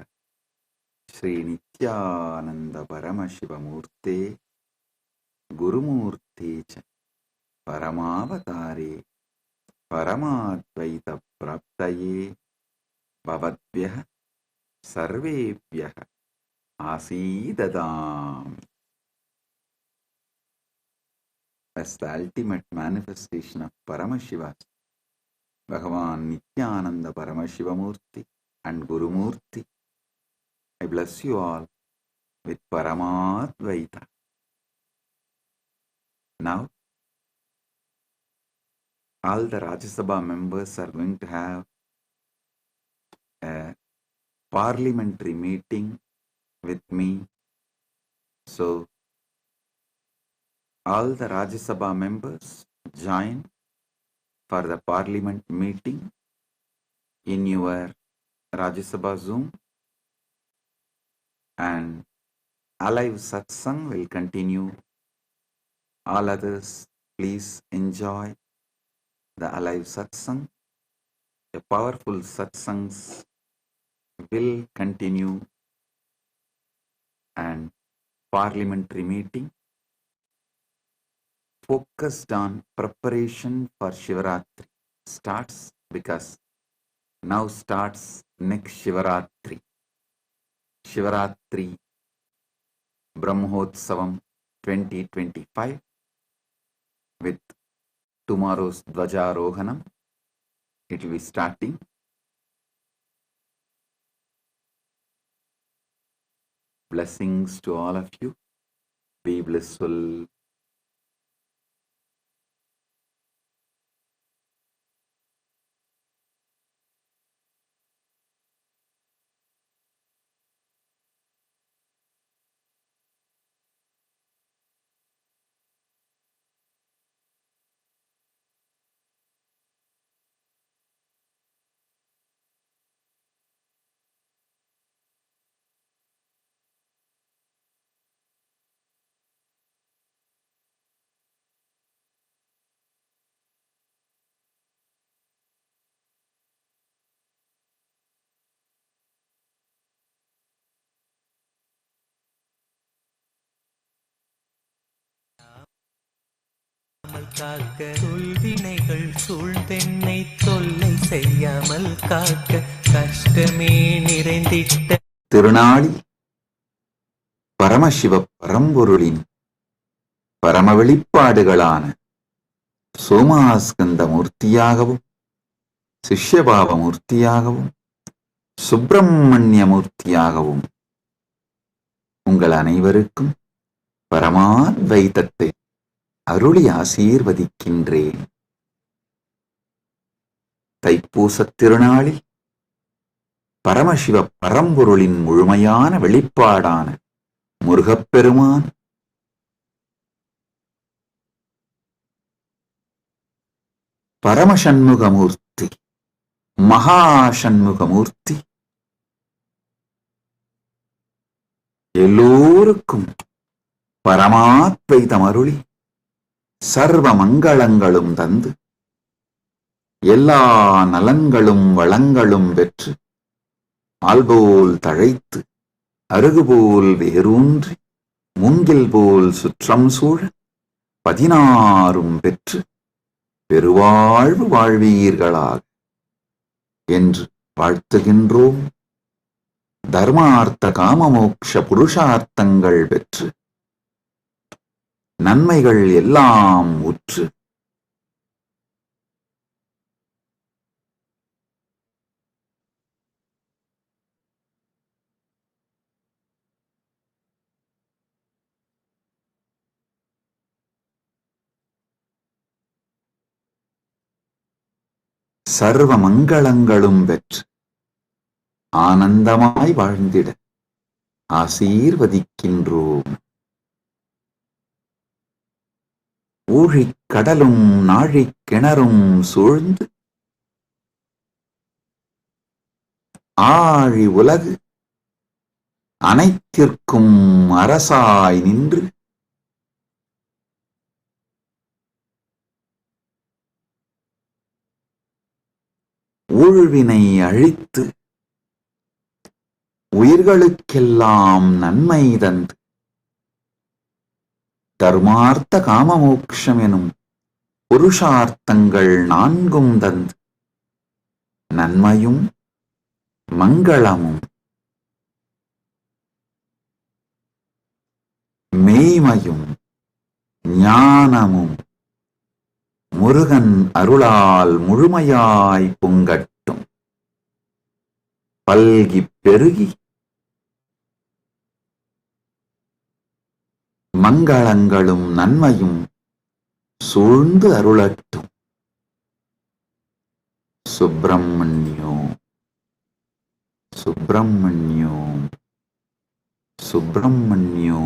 श्रीनित्यानन्द परमशिवमूर्ते गुरुमूर्ते च परमावतारे परमाद्वैतप्राप्तये भवद्भ्यः सर्वेभ्यः आसीददाम्. As the ultimate manifestation of Paramashiva, Bhagavan Nithyananda Paramashivam Murthy and Guru Murthy, I bless you all with Paramadvaita. Now, all the Rajya Sabha members are going to have a parliamentary meeting with me. So, all the Rajya Sabha members join for the parliament meeting in your Rajya Sabha Zoom, and alive satsang will continue. All others, please enjoy the alive satsang. The powerful satsangs will continue, and parliamentary meeting focused on preparation for Shivaratri starts, because now starts next Shivaratri. Shivaratri Brahmotsavam 2025 with tomorrow's Dvajarohanam. It will be starting. Blessings to all of you. Be blissful. காக்க சொல்வினைகள் சூழ்ந்தென்னை தொல்லை செய்யாமல் காக்க கஷ்டமே நிறைந்திட்ட திருநாளி பரமசிவ பரம்பொருளின் பரம வெளிப்பாடுகளான சோமாஸ்கந்த மூர்த்தியாகவும் சிஷ்யபாவ மூர்த்தியாகவும் சுப்பிரமணிய மூர்த்தியாகவும் உங்கள் அனைவருக்கும் பரமாத்வைதத்தை அருளி ஆசீர்வதிக்கின்றேன். தைப்பூசத் திருநாளில் பரமசிவ பரம்பொருளின் முழுமையான வெளிப்பாடான முருகப்பெருமான் பரமசண்முகமூர்த்தி மகாசண்முகமூர்த்தி எல்லோருக்கும் பரமாத்வைதம் அருளி சர்வ மங்களங்களும் தந்து எல்லா நலன்களும் வளங்களும் பெற்று ஆல்போல் தழைத்து அருகுபோல் வேரூன்றி மூங்கில் போல் சுற்றம் சூழ 16 பெற்று பெருவாழ்வு வாழ்வீர்களாக என்று வாழ்த்துகின்றோம். தர்மார்த்த காமமோக்ஷ புருஷார்த்தங்கள் பெற்று நன்மைகள் எல்லாம் உற்று சர்வ மங்களங்களும் பெற்று ஆனந்தமாய் வாழ்ந்திட ஆசீர்வதிக்கின்றோம். ஊழிக் கடலும் நாழிக் கிணறும் சூழ்ந்து ஆழி உலகு அனைத்திற்கும் அரசாய் நின்று ஊழ்வினை அழித்து உயிர்களுக்கெல்லாம் நன்மை தந்து தர்மார்த்த காமமோக்ஷம் எனும் புருஷார்த்தங்கள் நான்கும் தந்து நன்மையும் மங்களமும் மெய்மையும் ஞானமும் முருகன் அருளால் முழுமையாய் பொங்கட்டும். பல்கிப் பெருகி மங்களங்களும் நன்மையும் சூழ்ந்து அருளட்டும். சுப்பிரமணியோ சுப்பிரமணியோ சுப்பிரமணியோ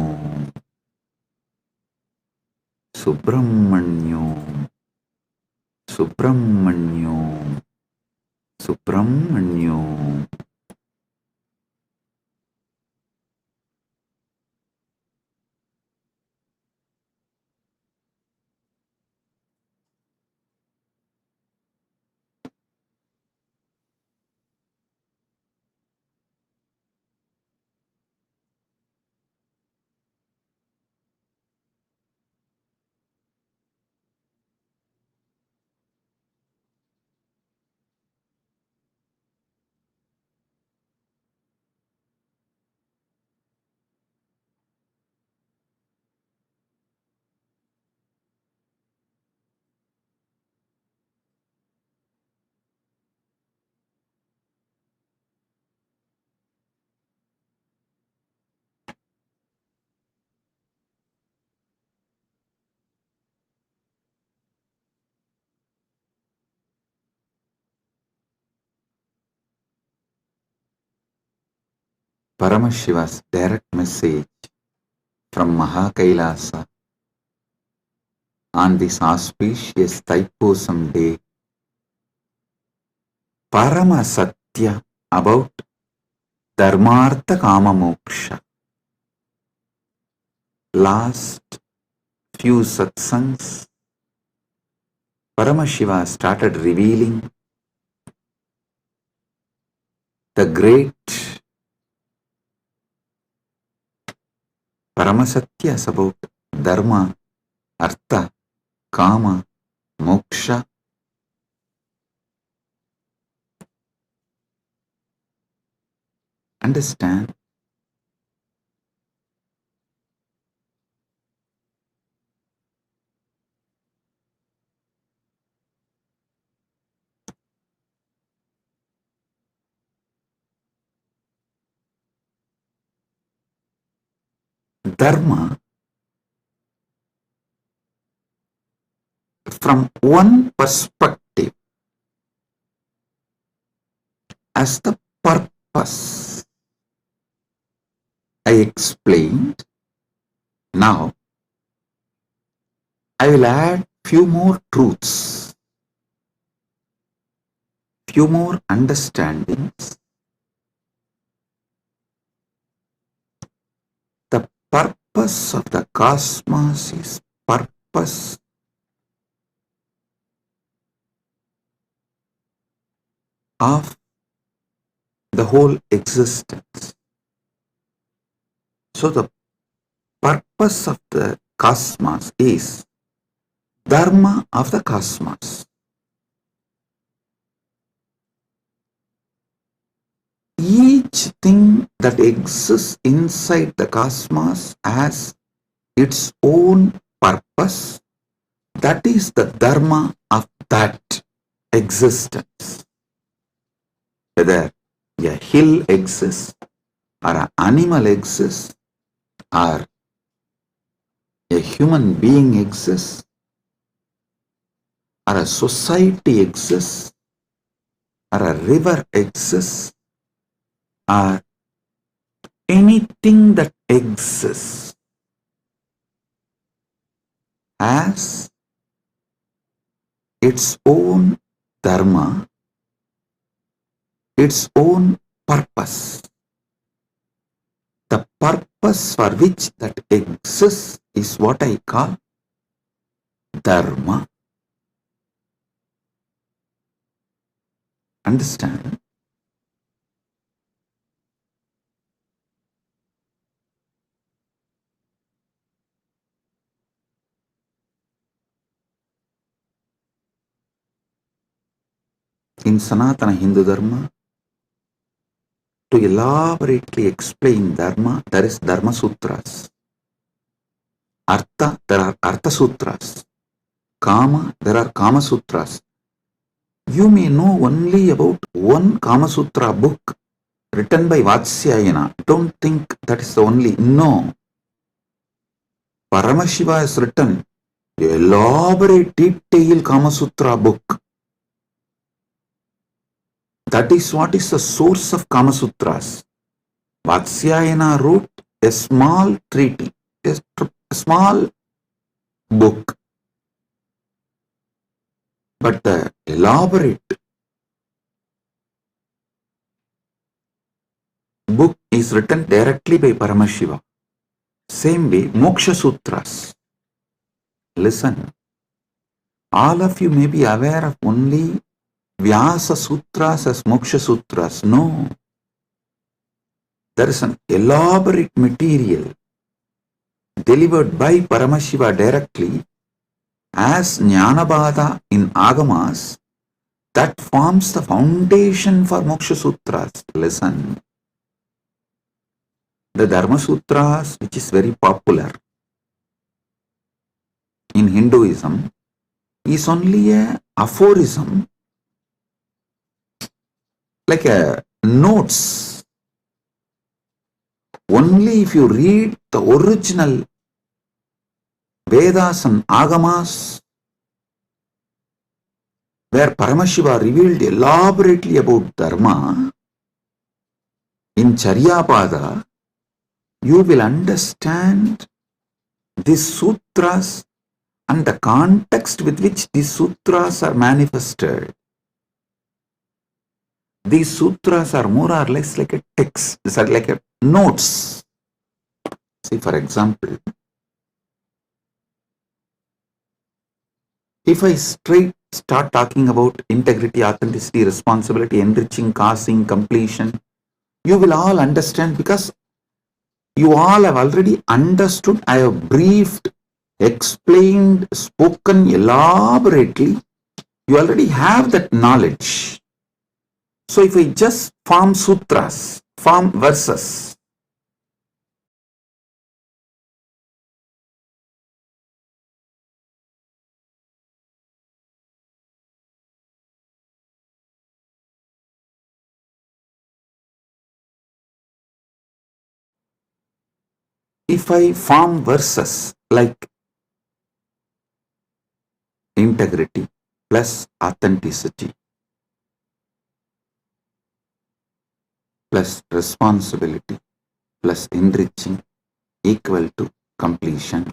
சுப்பிரமணியோ சுப்பிரமணியோ சுப்பிரமணியோ. Paramashiva's direct message from Mahakailasa on this auspicious Thaipusam day, Parama Satya about Dharmartha Kama Moksha. Last few satsangs, Paramashiva started revealing the great Paramasatyas about Dharma, Artha, Kama, Moksha. Understand? Dharma, from one perspective, as the purpose. I explained. Now, I will add few more truths, few more understandings. The purpose of the cosmos is purpose of the whole existence. So the purpose of the cosmos is Dharma of the cosmos. Each thing that exists inside the cosmos has its own purpose. That is the Dharma of that existence. Whether a hill exists, or an animal exists, or a human being exists, or a society exists, or a river exists or anything that exists has its own dharma, its own purpose. The purpose for which that exists is what I call dharma. Understand? In Sanatana Hindu Dharma, to elaborately explain Dharma, there is Dharma Sutras. Artha, there are Artha Sutras. Kama, there are Kama Sutras. You may know only about one Kama Sutra book written by Vatsyayana. Don't think that is the only. No. Paramashiva has written an elaborate, detailed Kama Sutra book. That is what is the source of Kama Sutras. Vatsyayana wrote a small treaty, a small book. But the elaborate book is written directly by Paramashiva. Same way, Moksha Sutras. Listen, all of you may be aware of only Vyasa Sutras as Moksha Sutras. No. There is an elaborate material delivered by Paramashiva directly as Jnanabhada in Agamas that forms the foundation for Moksha Sutras. Listen. The Dharma Sutras, which is very popular in Hinduism, is only a aphorism, like a notes. Only if you read the original Vedas and Agamas, where Paramashiva revealed elaborately about Dharma, in Charyapada, you will understand these sutras and the context with which these sutras are manifested. These sutras are more or less like a text, these are like a notes. See, for example, if I start talking about integrity, authenticity, responsibility, enriching, causing, completion, you will all understand because you all have already understood. I have briefed, explained, spoken elaborately. You already have that knowledge. So if I just form sutras, form verses, if I form verses like integrity plus authenticity plus responsibility plus enriching equal to completion.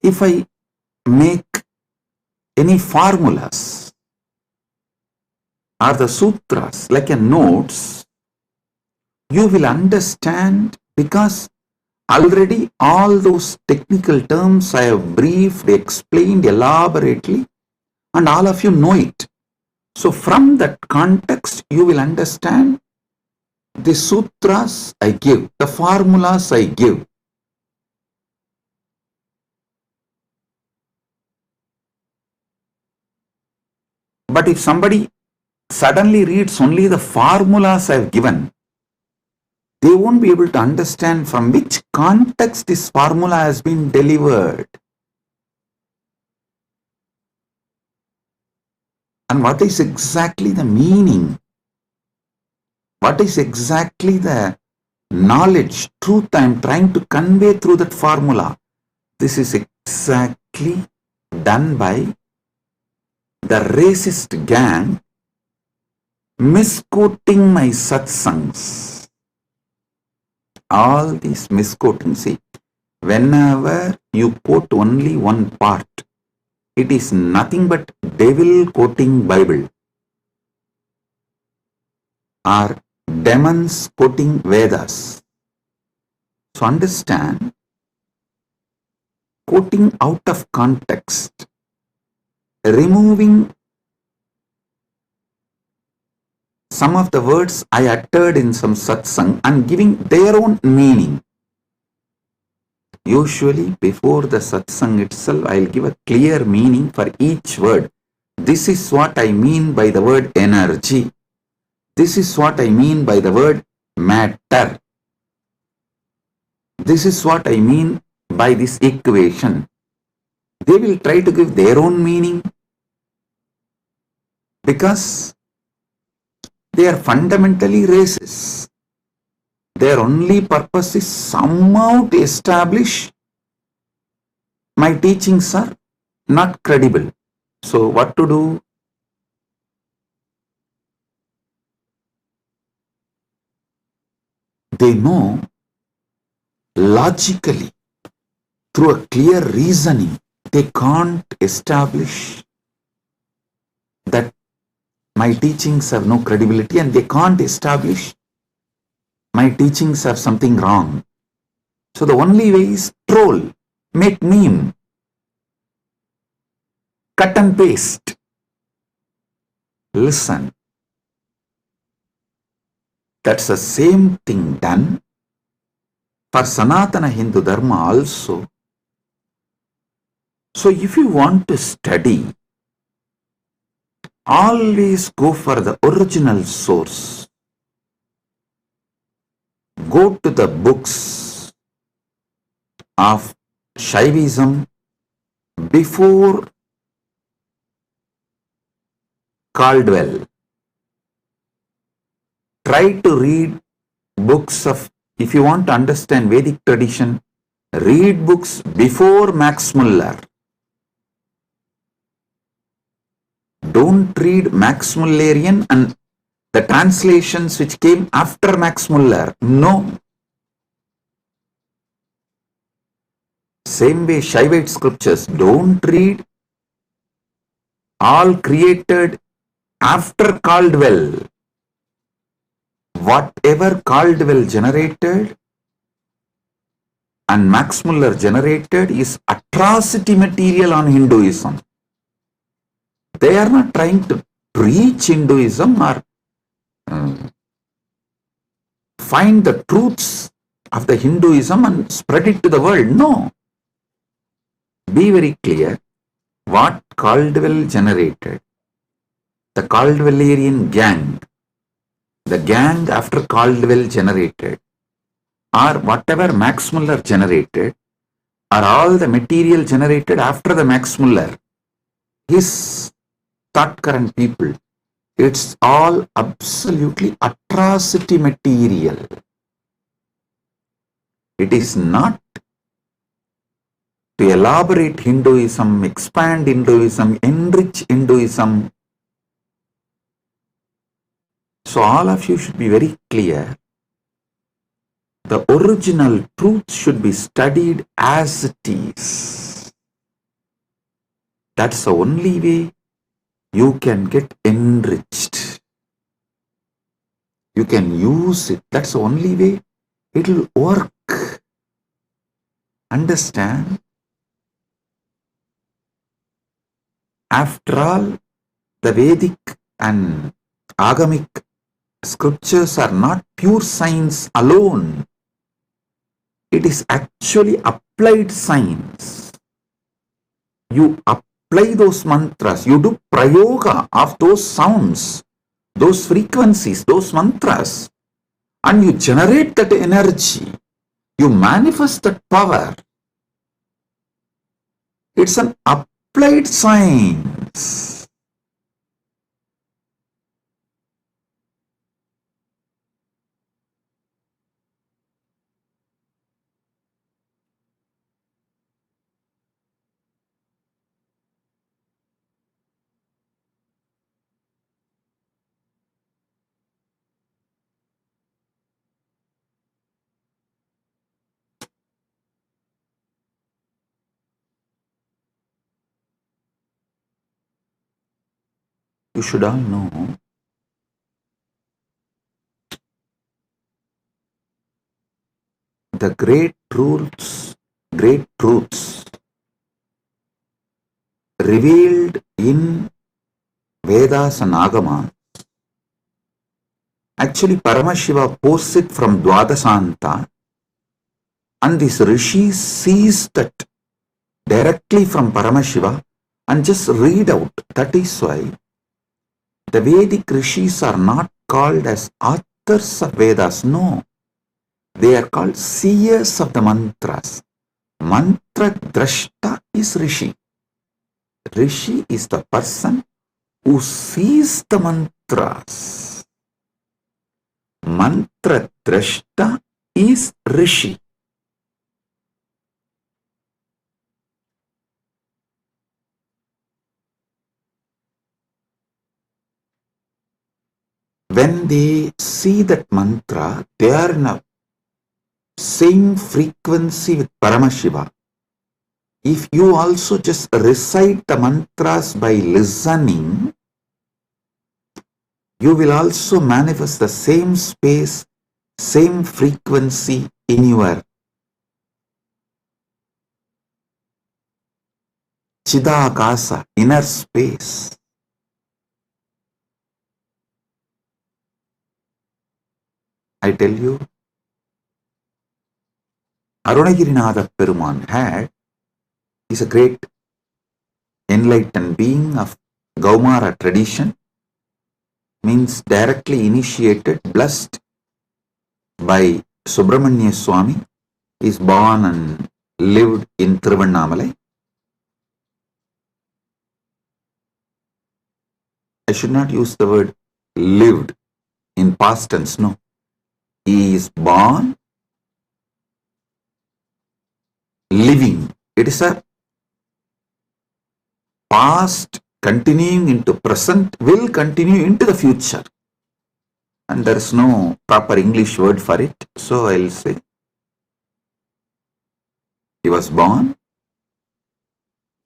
If I make any formulas or the sutras like a notes, you will understand because already all those technical terms I have briefed, explained elaborately, and all of you know it. So from that context, you will understand the sutras I give, the formulas I give. But if somebody suddenly reads only the formulas I have given, they won't be able to understand from which context this formula has been delivered. And what is exactly the meaning? What is exactly the knowledge, truth I am trying to convey through that formula? This is exactly done by the racist gang misquoting my satsangs. All these misquoting, see, whenever you quote only one part, it is nothing but devil quoting Bible or demons quoting Vedas. So understand, quoting out of context, removing some of the words I uttered in some satsang and giving their own meaning. Usually before the satsang itself, I'll give a clear meaning for each word. This is what I mean by the word energy. This is what I mean by the word matter. This is what I mean by this equation. They will try to give their own meaning because they are fundamentally racist. Their only purpose is somehow to establish my teachings are not credible. So what to do? They know logically, through a clear reasoning, they can't establish that my teachings have no credibility, and they can't establish my teachings have something wrong. So the only way is troll, make meme, cut and paste. Listen, that's the same thing done for Sanatana Hindu Dharma also. So if you want to study, always go for the original source. Go to the books of Shaivism before Caldwell. Try to read books of, if you want to understand Vedic tradition, read books before Max Muller. Don't read Max Mullerian and the translations which came after Max Muller. No. Same way Shaivite scriptures, don't read all created after Caldwell. Whatever Caldwell generated and Max Muller generated is atrocity material on Hinduism. They are not trying to preach Hinduism or find the truths of the Hinduism and spread it to the world. No. Be very clear what Caldwell generated. The Caldwellerian gang, the gang after Caldwell generated, or whatever Max Muller generated, are all the material generated after the Max Muller. His thought current people, it's all absolutely atrocity material. It is not to elaborate Hinduism, expand Hinduism, enrich Hinduism. So all of you should be very clear. The original truth should be studied as it is. That's the only way you can get enriched. You can use it. That's the only way it will work. Understand? After all, the Vedic and Agamic scriptures are not pure science alone. It is actually applied science. You apply those mantras, you do prayoga of those sounds, those frequencies, those mantras, and you generate that energy. You manifest that power. It's an applied science. You should all know the great truths revealed in Vedas and Agamas. Actually, Paramashiva posts it from Dwadasanta, and this Rishi sees that directly from Paramashiva and just read out. That is why the Vedic Rishis are not called as authors of Vedas. No, they are called seers of the mantras. Mantra Drashta is Rishi. Rishi is the person who sees the mantras. Mantra Drashta is Rishi. When they see that mantra, they are in a same frequency with Paramashiva. If you also just recite the mantras by listening, you will also manifest the same space, same frequency in your Chidakasa, inner space. I tell you, Arunagirinatha Peruman is a great enlightened being of Gaumara tradition, means directly initiated, blessed by Subramanya Swami. He is born and lived in Tiruvannamalai. I should not use the word lived in past tense, no. He is born, living. It is a past continuing into present, will continue into the future. And there is no proper English word for it. So I will say, he was born,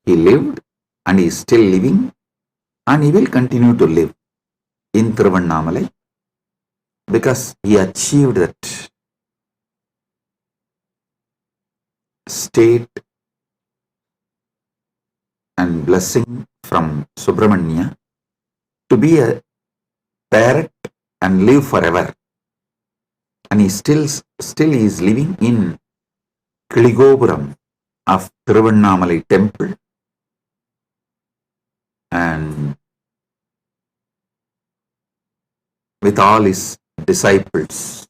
he lived, and he is still living, and he will continue to live in Tiruvannamalai because he achieved that state and blessing from Subramanya to be a parrot and live forever. And he still is living in Kiligopuram of Tiruvannamalai temple, and with all his disciples,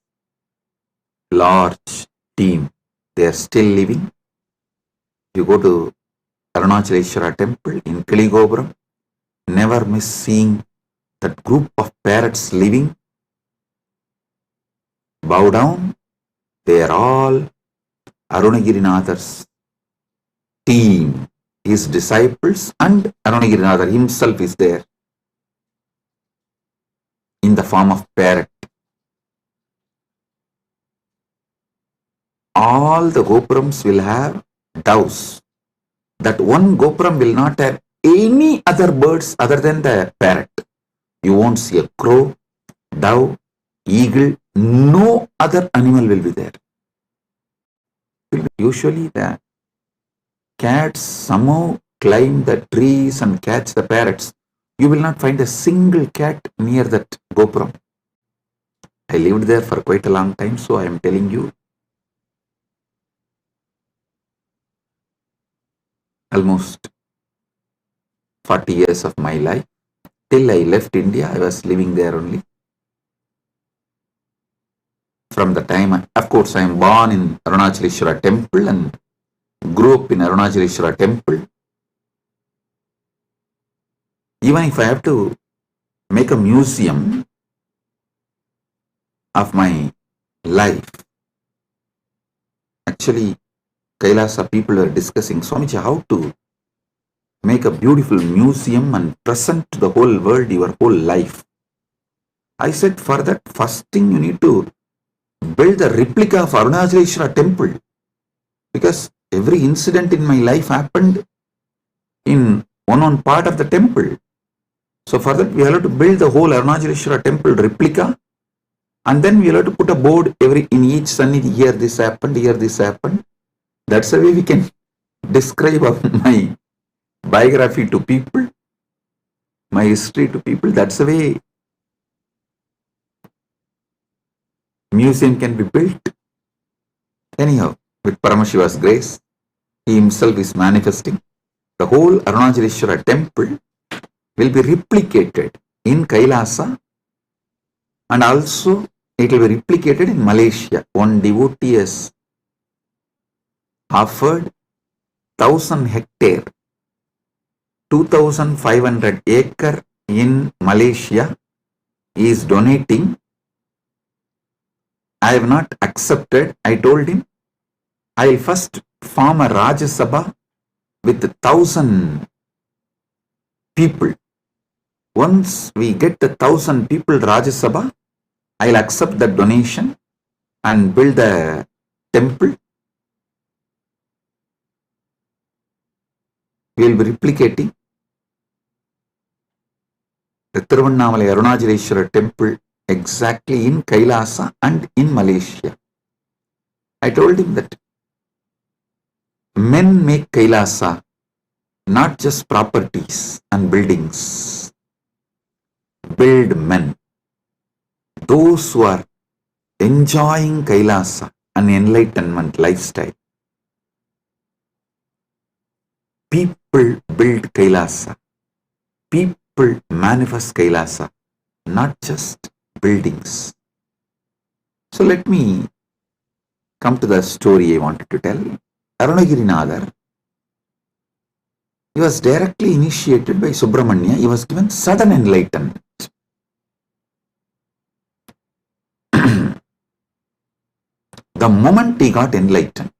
large team, they are still living. You go to Arunachaleshwara temple in Kiligopuram, never miss seeing that group of parrots living. Bow down, they are all Arunagirinatha's team, his disciples, and Arunagirinatha himself is there in the form of parrot. All the gopurams will have doves. That one gopuram will not have any other birds other than the parrot. You won't see a crow, dove, eagle, no other animal will be there. Usually the cats somehow climb the trees and catch the parrots. You will not find a single cat near that gopuram. I lived there for quite a long time, so I am telling you, almost 40 years of my life. Till I left India, I was living there only. From the time, of course, I am born in Arunachaleshwara temple and grew up in Arunachaleshwara temple. Even if I have to make a museum of my life, actually, Kailasa people are discussing, Swamiji, how to make a beautiful museum and present to the whole world your whole life. I said, for that, first thing you need to build a replica of Arunachaleshwara temple, because every incident in my life happened in one part of the temple. So for that, we have to build the whole Arunachaleshwara temple replica, and then we have to put a board in each Sannidhi. Here this happened, here this happened. That's the way we can describe my biography to people, my history to people. That's the way museum can be built. Anyhow, with Paramashiva's grace, he himself is manifesting. The whole Arunachaleshwara temple will be replicated in Kailasa, and also it will be replicated in Malaysia. One devotee has offered 1,000 hectare, 2,500 acre in Malaysia. He is donating. I have not accepted. I told him, I will first form a Rajya Sabha with 1,000 people. Once we get the 1,000 people Rajya Sabha, I will accept the donation and build the temple. We will be replicating the Tiruvannamalai Arunachaleshwara temple exactly in Kailasa and in Malaysia. I told him that men make Kailasa, not just properties and buildings. Build men. Those who are enjoying Kailasa, an enlightenment lifestyle. People build Kailasa. People manifest Kailasa, not just buildings. So let me come to the story I wanted to tell. Arunagirinadar, he was directly initiated by Subramanya. He was given sudden enlightenment. The moment he got enlightened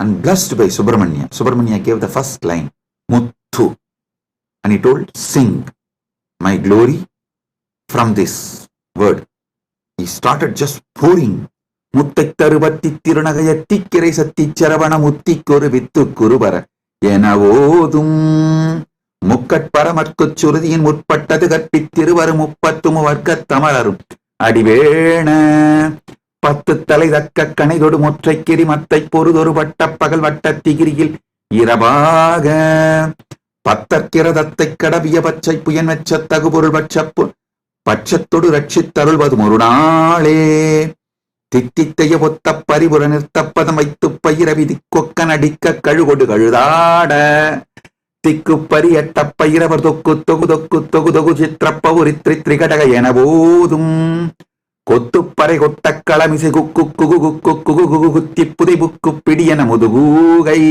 and blessed by Subramanya, Subramanya gave the first line, Muthu, and he told, sing my glory from this word. He started just pouring. Muttai tarubatti tirunagayatti kirai satti charavana mutti koru vittu kurubara enavodum mukkat paramarkuchurudin mutpattadu karpittiruvaru muppattumu varkat tamararum adivena பத்து தலை தக்க கணைதொடு முற்றைக்கிரி மத்தை பொறுதொரு வட்ட பகல் வட்ட திகிரியில் இரவாக பத்தற்கிரதத்தை கடவிய பச்சை புயன் வெச்ச தகுபொருள் பட்சப்பு பட்சத்தொடு ரட்சித்தருள்வது ஒரு நாளே தித்தித்தைய ஒத்த பரிபுற நிறுத்தப்பதம் வைத்து பயிர விதி கொக்கன் அடிக்க கழுகொடு கழுதாட திக்கு பரியட்ட பயிரவர் தொக்கு தொகு தொக்கு தொகு தொகு சித்திரப்பவுரி திரிகடக என போதும் கொத்துப்பறை கொட்ட களமிசை குக்கு குகு குக்கு குகு குகு குத்தி புதை புக்கு பிடியன முதுகூகை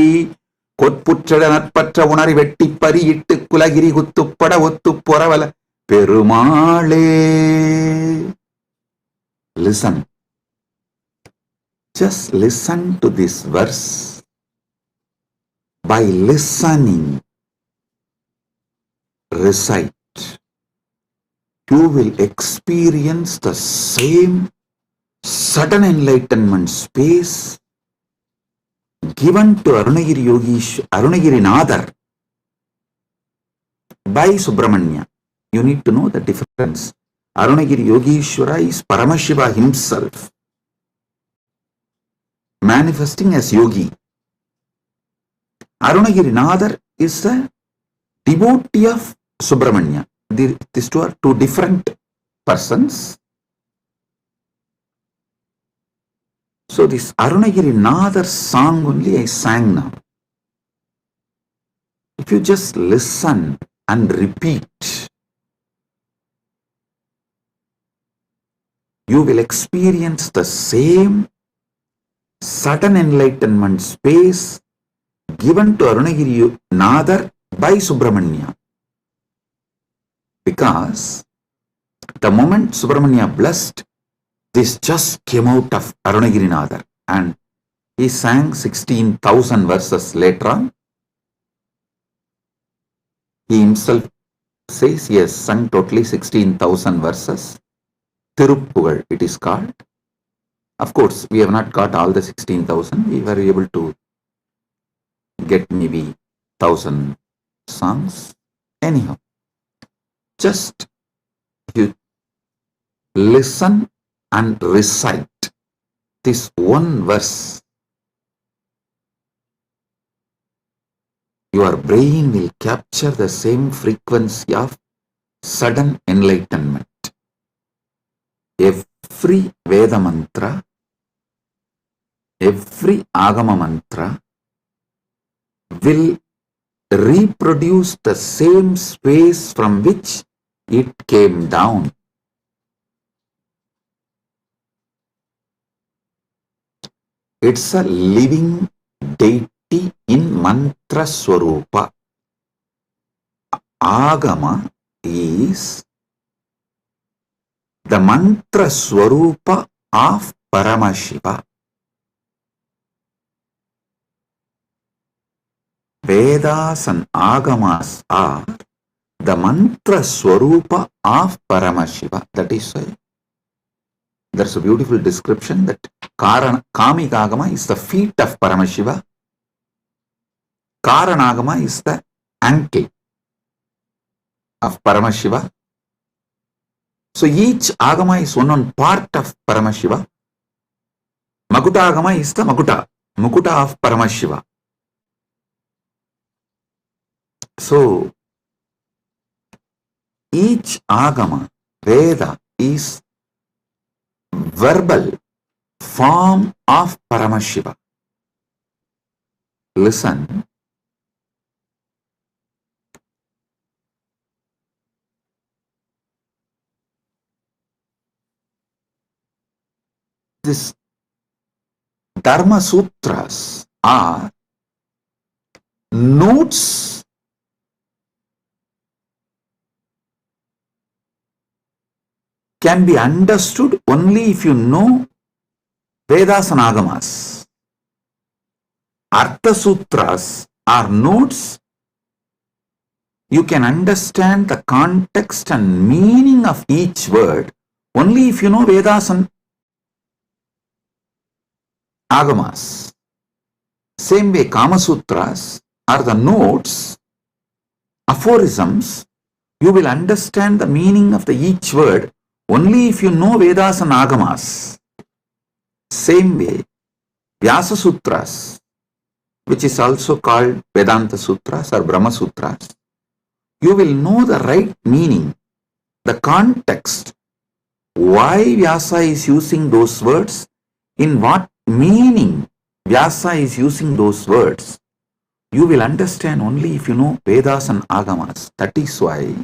கொற்புற்ற நற்பற்ற உணரி வெட்டி பறியிட்டு குலகிரி குத்துப்பட ஒத்து பொறவல பெருமாளே. Listen. Just listen to this verse. By listening, recite. You will experience the same sudden enlightenment space given to Arunagiri Nadar by Subramanya. You need to know the difference. Arunagiri Yogishwara is Paramashiva himself, manifesting as yogi. Arunagiri Nadar is a devotee of Subramanya. These two are two different persons. So this Arunagiri Nadar song only I sang now. If you just listen and repeat, you will experience the same sudden enlightenment space given to Arunagiri Nadar by Subramanya. Because the moment Subramanya blessed, this just came out of Arunagiri Nadar, and he sang 16,000 verses later on. He himself says he has sung totally 16,000 verses. Tiruppugal it is called. Of course, we have not got all the 16,000. We were able to get maybe 1,000 songs. Anyhow, just you listen and recite this one verse, your brain will capture the same frequency of sudden enlightenment. Every Veda mantra, every Agama mantra will reproduce the same space from which it came down. It's a living deity in mantra swarupa. Agama is the mantra swarupa of Paramashiva. Vedas and Agamas are the mantra swarupa of Paramashiva. That is why there's a beautiful description that Kamika Agama is the feet of Paramashiva. Karanagama is the ankle of Paramashiva. So each Agama is one part of Paramashiva. Makuta Agama is the Mukuta of Paramashiva. So each Agama, Veda, is verbal form of Paramashiva. Listen. This Dharma Sutras are notes can be understood only if you know Vedas and Agamas. Artha Sutras are notes. You can understand the context and meaning of each word only if you know Vedas and Agamas. Same way, Kama Sutras are the notes, aphorisms. You will understand the meaning of each word only if you know Vedas and Agamas. Same way, Vyasa Sutras, which is also called Vedanta Sutras or Brahma Sutras, you will know the right meaning, the context, why Vyasa is using those words, in what meaning Vyasa is using those words. You will understand only if you know Vedas and Agamas. That is why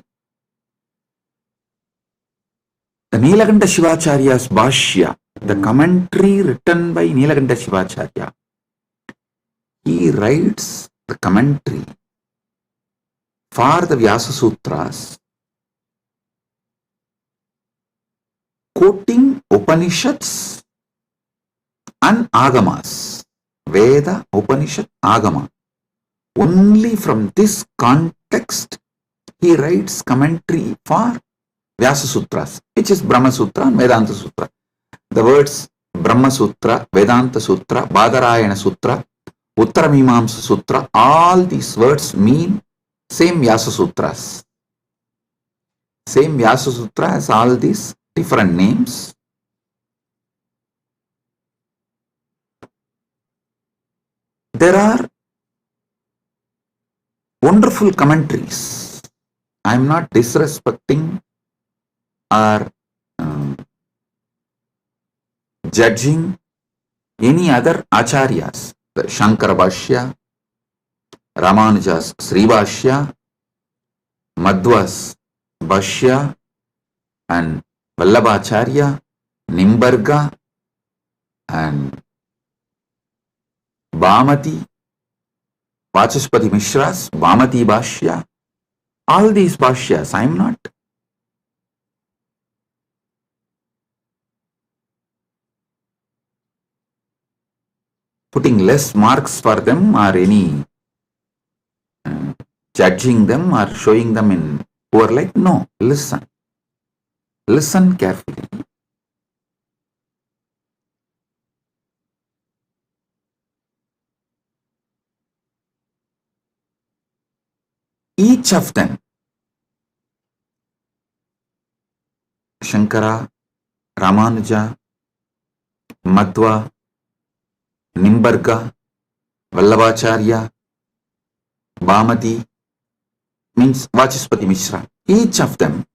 the Nilakanta Shivacharya's Bhashya, the commentary written by Nilakanta Shivacharya, he writes the commentary for the Vyasa Sutras, quoting Upanishads and Agamas, Veda, Upanishad, Agama. Only from this context he writes commentary for Vyasa Sutras, which is Brahma Sutra and Vedanta Sutra. The words Brahma Sutra, Vedanta Sutra, Badarayana Sutra, Uttaramimamsa Sutra, all these words mean same Vyasa Sutras. Same Vyasa Sutra has all these different names. There are wonderful commentaries. I am not disrespecting or judging any other acharyas. The Shankara Bhashya, Ramanuja's Sri Bhashya, Madhva's Bhashya, and Vallabhacharya, Nimbarga, and Bhamati, Vachaspati Mishra's Bhamati Bhashya. All these Bhashyas, I am not putting less marks for them or any judging them or showing them in poor light. No, listen. Listen carefully. Each of them Shankara, Ramanuja, Madhva, Nimbarga, Vallabhacharya, Bhamati, means Vachaspati Mishra. Each of them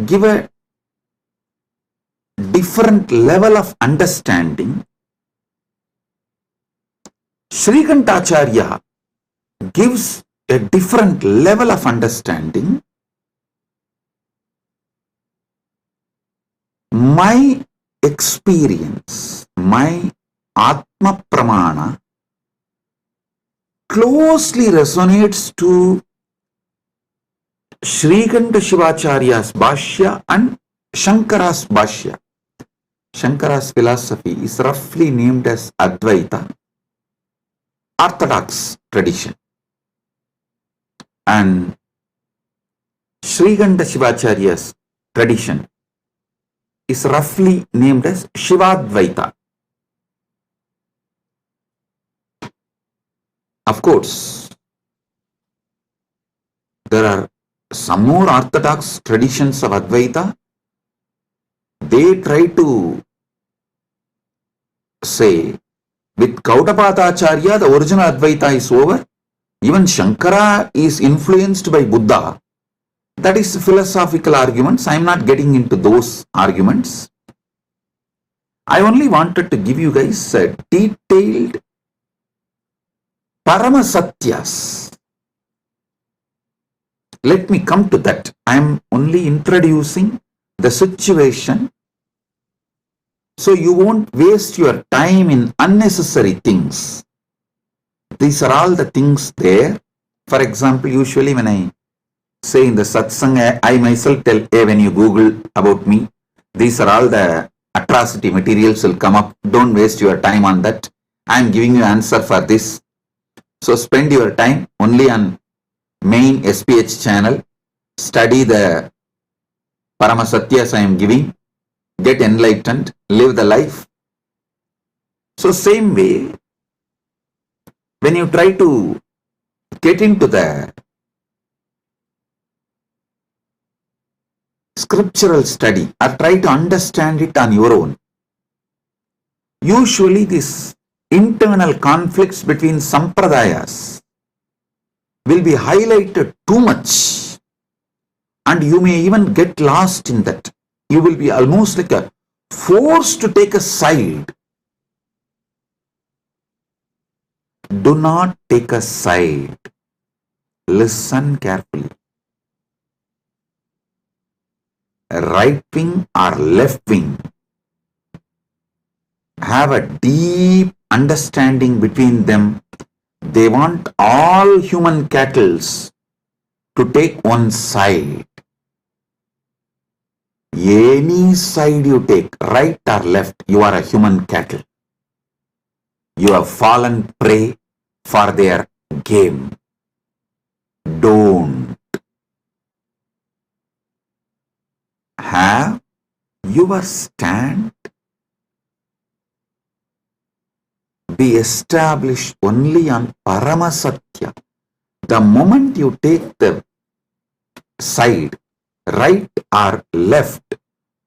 give a different level of understanding. Srikantacharya gives a different level of understanding. My experience, my Atma Pramana closely resonates to Srikanta Shivacharya's Bhashya and Shankara's Bhashya. Shankara's philosophy is roughly named as Advaita, Orthodox tradition. And Srikanta Shivacharya's tradition is roughly named as Shivadvaita. Of course, there are some more orthodox traditions of Advaita. They try to say, with Gaudapadacharya, the original Advaita is over. Even Shankara is influenced by Buddha. That is philosophical arguments. I am not getting into those arguments. I only wanted to give you guys a detailed Paramasatyas. Let me come to that. I am only introducing the situation so you won't waste your time in unnecessary things. These are all the things there. For example, usually when I say in the satsang, I myself tell, hey, when you Google about me, these are all the atrocity materials will come up. Don't waste your time on that. I am giving you answer for this. So spend your time only on main SPH channel. Study the Paramasatyas I am giving. Get enlightened. Live the life. So same way, when you try to get into the scriptural study or try to understand it on your own, usually these internal conflicts between sampradayas will be highlighted too much and you may even get lost in that. You will be almost like a forced to take a side. Do not take a side. Listen carefully. Right wing or left wing have a deep understanding between them. They want all human cattle to take one side. Any side you take, right or left, you are a human cattle. You have fallen prey for their game. Don't. Have your stand be established only on Paramasatya. The moment you take the side, right or left,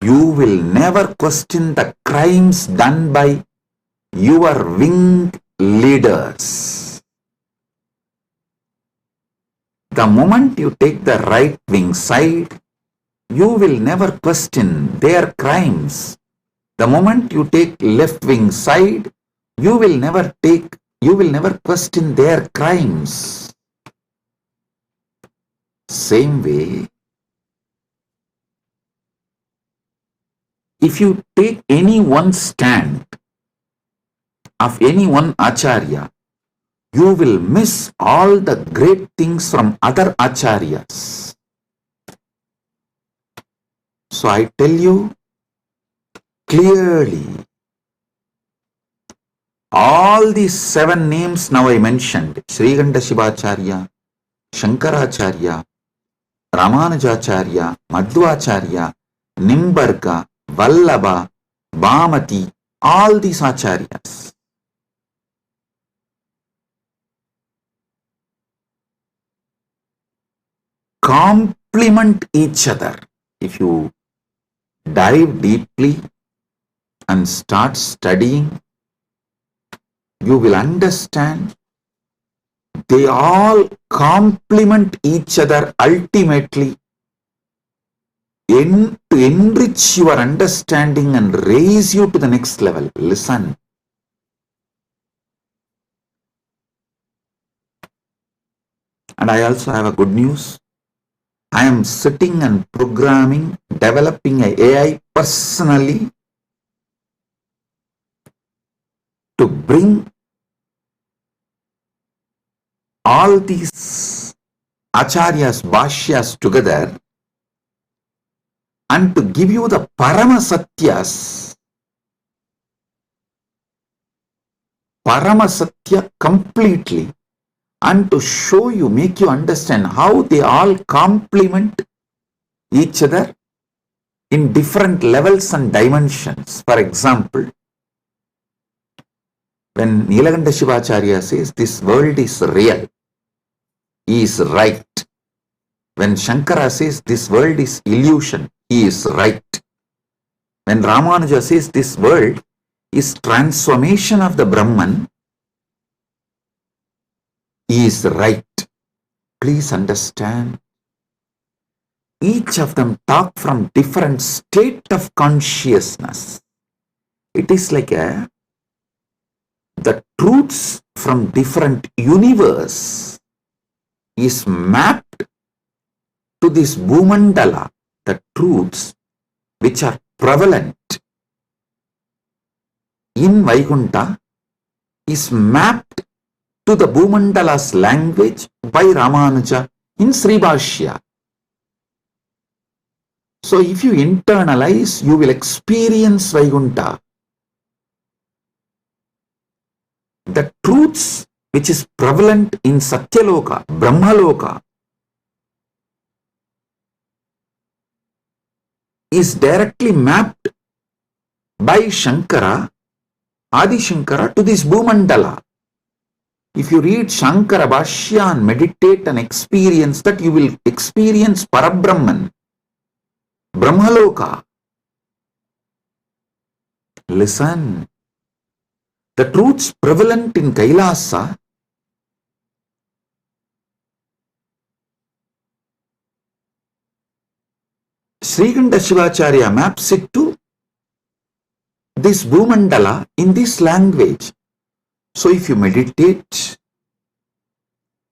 you will never question the crimes done by your wing leaders. The moment you take the right wing side, you will never question their crimes. The moment you take left wing side, you will never question their crimes. Same way, if you take any one stand of any one acharya, you will miss all the great things from other acharyas. So I tell you clearly, all these 7 names now I mentioned, Srikanta Shivacharya, Shankaracharya, Ramanujacharya, Madhvacharya, Nimbarga, Vallabha, Bhamati, all these acharyas complement each other. If you dive deeply and start studying, you will understand they all complement each other ultimately to enrich your understanding and raise you to the next level. Listen. And I also have a good news. I am sitting and programming, developing an AI personally to bring all these acharyas, bhashyas together and to give you the Paramasatya completely, and to show you, make you understand how they all complement each other in different levels and dimensions. For example, when Nilakanta Shivacharya says this world is real, he is right. When Shankara says this world is illusion, he is right. When Ramanuja says this world is transformation of the Brahman, he is right. Please understand. Each of them talk from different state of consciousness. It is like the truths from different universe is mapped to this Bhumandala, the truths which are prevalent in Vaikunta is mapped to the Bhumandala's language by Ramanuja in Sribhashya. So if you internalize, you will experience Vaikunta. The truths which is prevalent in Satyaloka, Brahmaloka, is directly mapped by Shankara, Adi Shankara, to this Bhumandala. If you read Shankara Bhashya and meditate and experience that, you will experience Parabrahman, Brahmaloka. Listen. The truths prevalent in Kailasa Srikanta Shivacharya maps it to this Bhumandala in this language. So if you meditate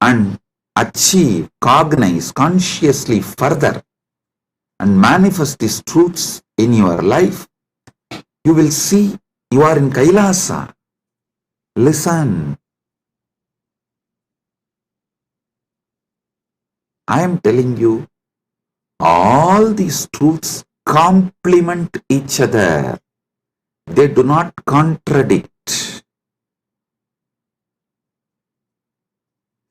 and achieve, cognize consciously further and manifest these truths in your life, you will see you are in Kailasa. Listen. I am telling you, all these truths complement each other. They do not contradict.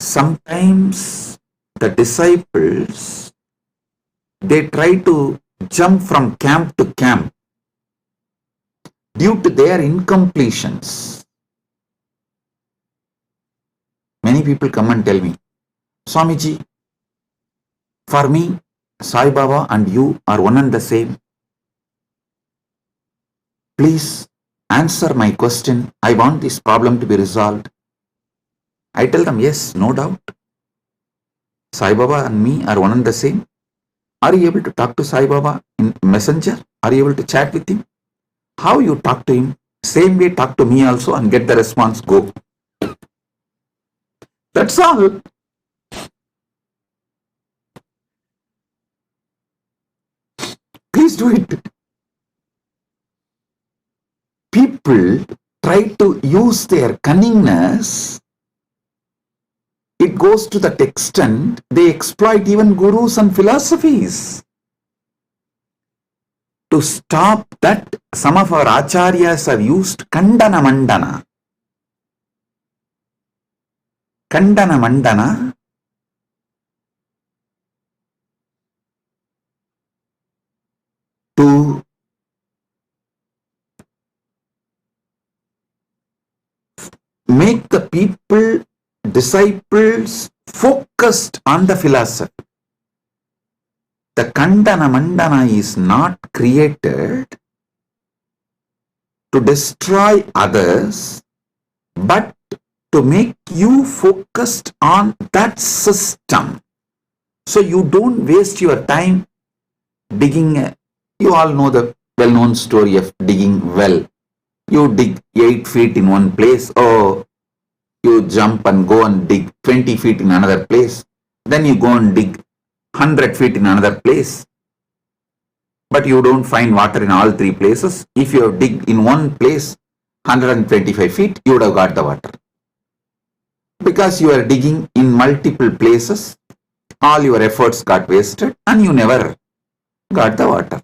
Sometimes the disciples, they try to jump from camp to camp due to their incompletions. Many people come and tell me, Swamiji, for me, Sai Baba and you are one and the same. Please answer my question. I want this problem to be resolved. I tell them, yes, no doubt. Sai Baba and me are one and the same. Are you able to talk to Sai Baba in Messenger? Are you able to chat with him? How you talk to him? Same way talk to me also and get the response, go. That's all. Please do it. People try to use their cunningness. It goes to that extent, they exploit even gurus and philosophies. To stop that, some of our acharyas have used Kandana Mandana. Kandana Mandana to make the people, disciples, focused on the philosophy. the Kandana Mandana is not created to destroy others, but to make you focused on that system. So you don't waste your time digging. You all know the well-known story of digging well. You dig 8 feet in one place, or you jump and go and dig 20 feet in another place. Then you go and dig 100 feet in another place. But you don't find water in all 3 places. If you have dig in one place 125 feet, you would have got the water. Because you are digging in multiple places, all your efforts got wasted and you never got the water.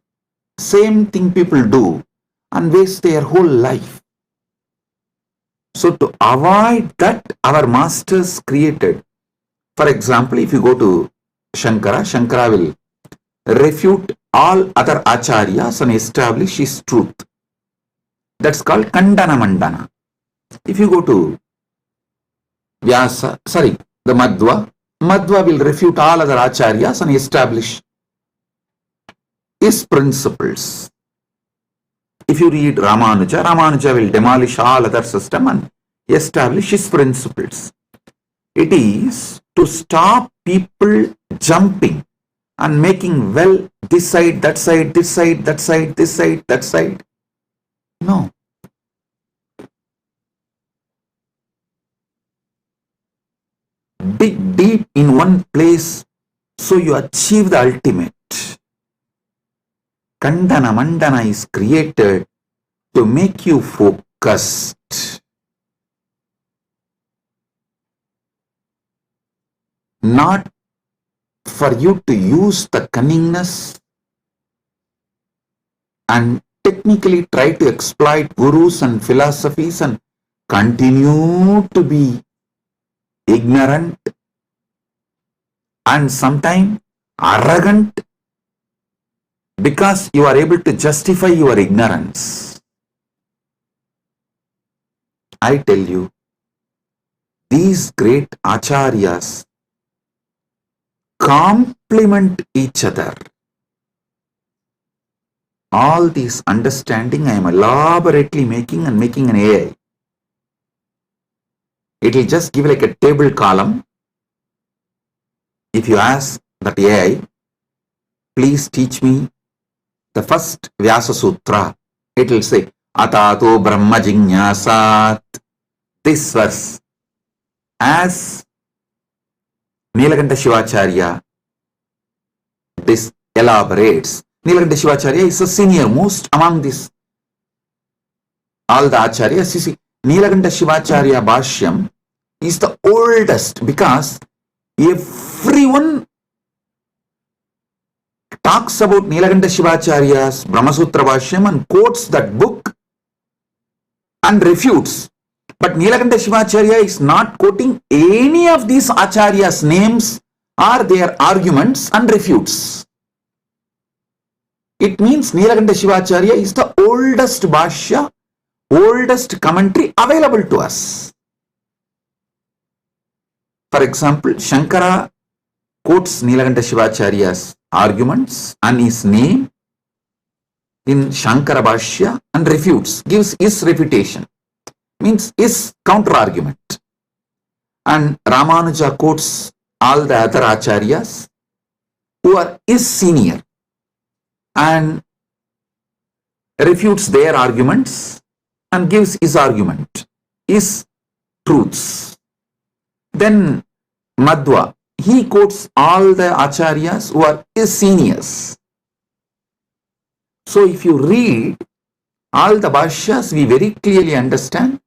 Same thing people do and waste their whole life. So to avoid that, our masters created. For example, if you go to Shankara will refute all other acharyas and establish his truth. That's called Kandana Mandana. If you go to the Madhva will refute all other acharyas and establish his principles. If you read Ramanuja will demolish all other system and establish his principles. It is to stop people jumping and making well this side, that side, this side, that side, this side, that side. No. Dig deep in one place so you achieve the ultimate. Kandana Mandana is created to make you focused. Not for you to use the cunningness and technically try to exploit gurus and philosophies and continue to be ignorant and sometimes arrogant because you are able to justify your ignorance. I tell you, these great acharyas complement each other. All this understanding I am elaborately making an AI. It will just give like a table column. If you ask that AI, please teach me the first Vyasa Sutra, it will say, Atato Brahma Jignasat. This verse, as Nilakanta Shivacharya this elaborates. Nilakanta Shivacharya is the senior most among this. All the acharyas, you see, Nilakanta Shivacharya Bhashyam is the oldest because everyone talks about Nilakanta Shivacharya's Brahmasutra Bhashyam and quotes that book and refutes. But Nilakanta Shivacharya is not quoting any of these acharyas' names or their arguments and refutes. It means Nilakanta Shivacharya is the oldest Bhashya, oldest commentary available to us. For example, Shankara quotes Nilakanta Shivacharya's arguments and his name in Shankara Bhashya and refutes, gives his refutation, means his counter argument. And Ramanuja quotes all the other acharyas who are his senior and refutes their arguments and gives his argument, his truths. Then Madhva, he quotes all the acharyas who are his seniors. So if you read all the bhashyas, we very clearly understand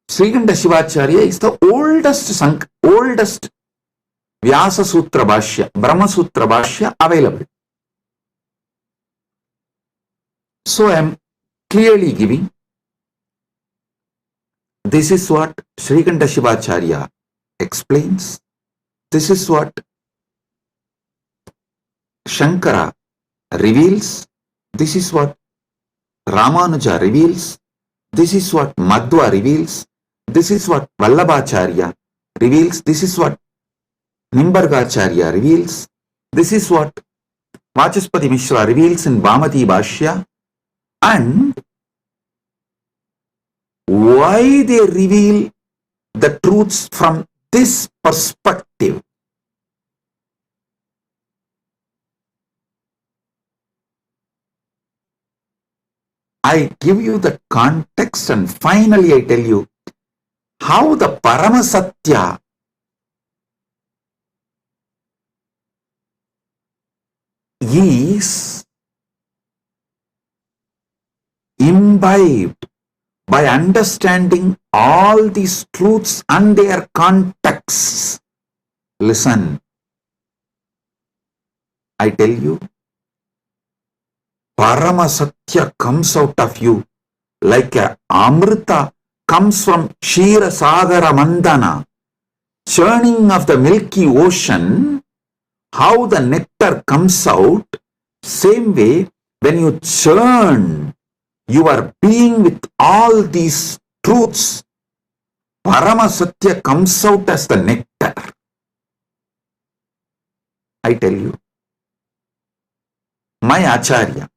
Srikanta Shivacharya is the oldest Vyasa Sutra Bhashya, Brahma Sutra Bhashya available. So I am clearly giving, this is what Srikanta Shivacharya explains, this is what Shankara reveals, this is what Ramanuja reveals, this is what Madhva reveals, this is what Vallabhacharya reveals, this is what Nimbargacharya reveals, This is what Vachaspati Mishra reveals in Bhamati Bhashya, and why they reveal the truths from this perspective. I give you the context, and finally I tell you how the Paramasatya is imbibed by understanding all these truths and their contexts. Listen, I tell you, Paramasatya comes out of you like a Amrita comes from Kshira Sagara Mandana, churning of the milky ocean. How the nectar comes out, same way when you churn your being with all these truths, Paramasatya comes out as the nectar. I tell you, my Acharya,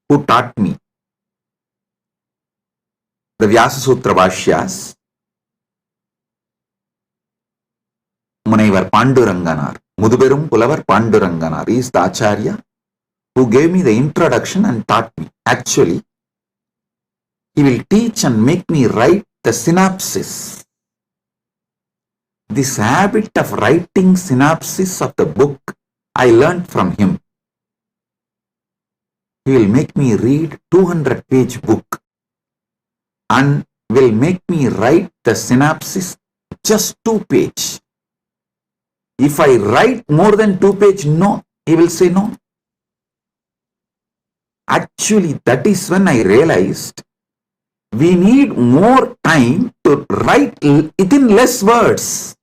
who taught me the Vyasa Sutra Bhashyas, Munaivar Panduranganar, Muduberum Pulavar Panduranganar, is the Acharya who gave me the introduction and taught me. Actually, he will teach and make me write the synopsis. This habit of writing synopsis of the book, I learned from him. He will make me read 200-page book and will make me write the synopsis just 2-page. If I write more than 2-page, no, he will say no. Actually, that is when I realized we need more time to write it in less words.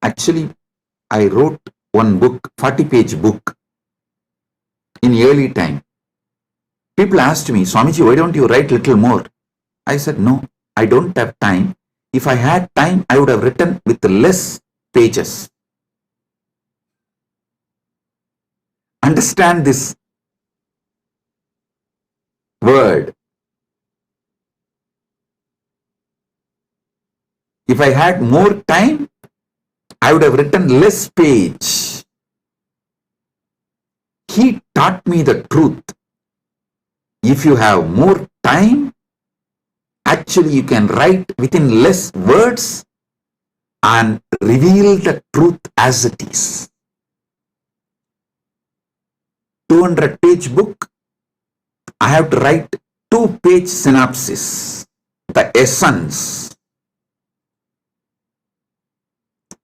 Actually, I wrote one book, 40-page book, in early time. People asked me, Swamiji, why don't you write little more? I said, no, I don't have time. If I had time, I would have written with less pages. Understand this word. If I had more time, I would have written less page. He taught me the truth. If you have more time, actually you can write within less words and reveal the truth as it is. 200-page book, I have to write 2-page synopsis, the essence.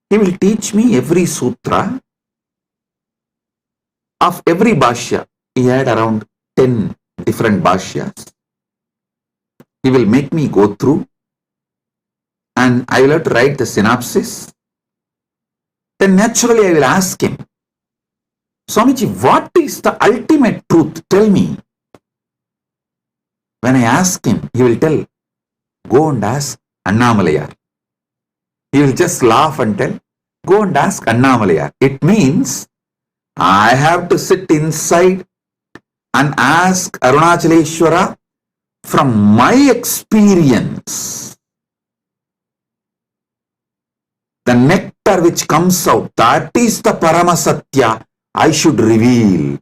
He will teach me every sutra of every bhashya. He had around 10 different bhashyas. He will make me go through and I will have to write the synopsis. Then naturally I will ask him, Swamiji, what is the ultimate truth? Tell me. When I ask him, he will tell, go and ask Annamalayar. He will just laugh and tell, go and ask Annamalayar. It means I have to sit inside and ask Arunachaleshwara from my experience. The nectar which comes out, that is the Paramasatya I should reveal.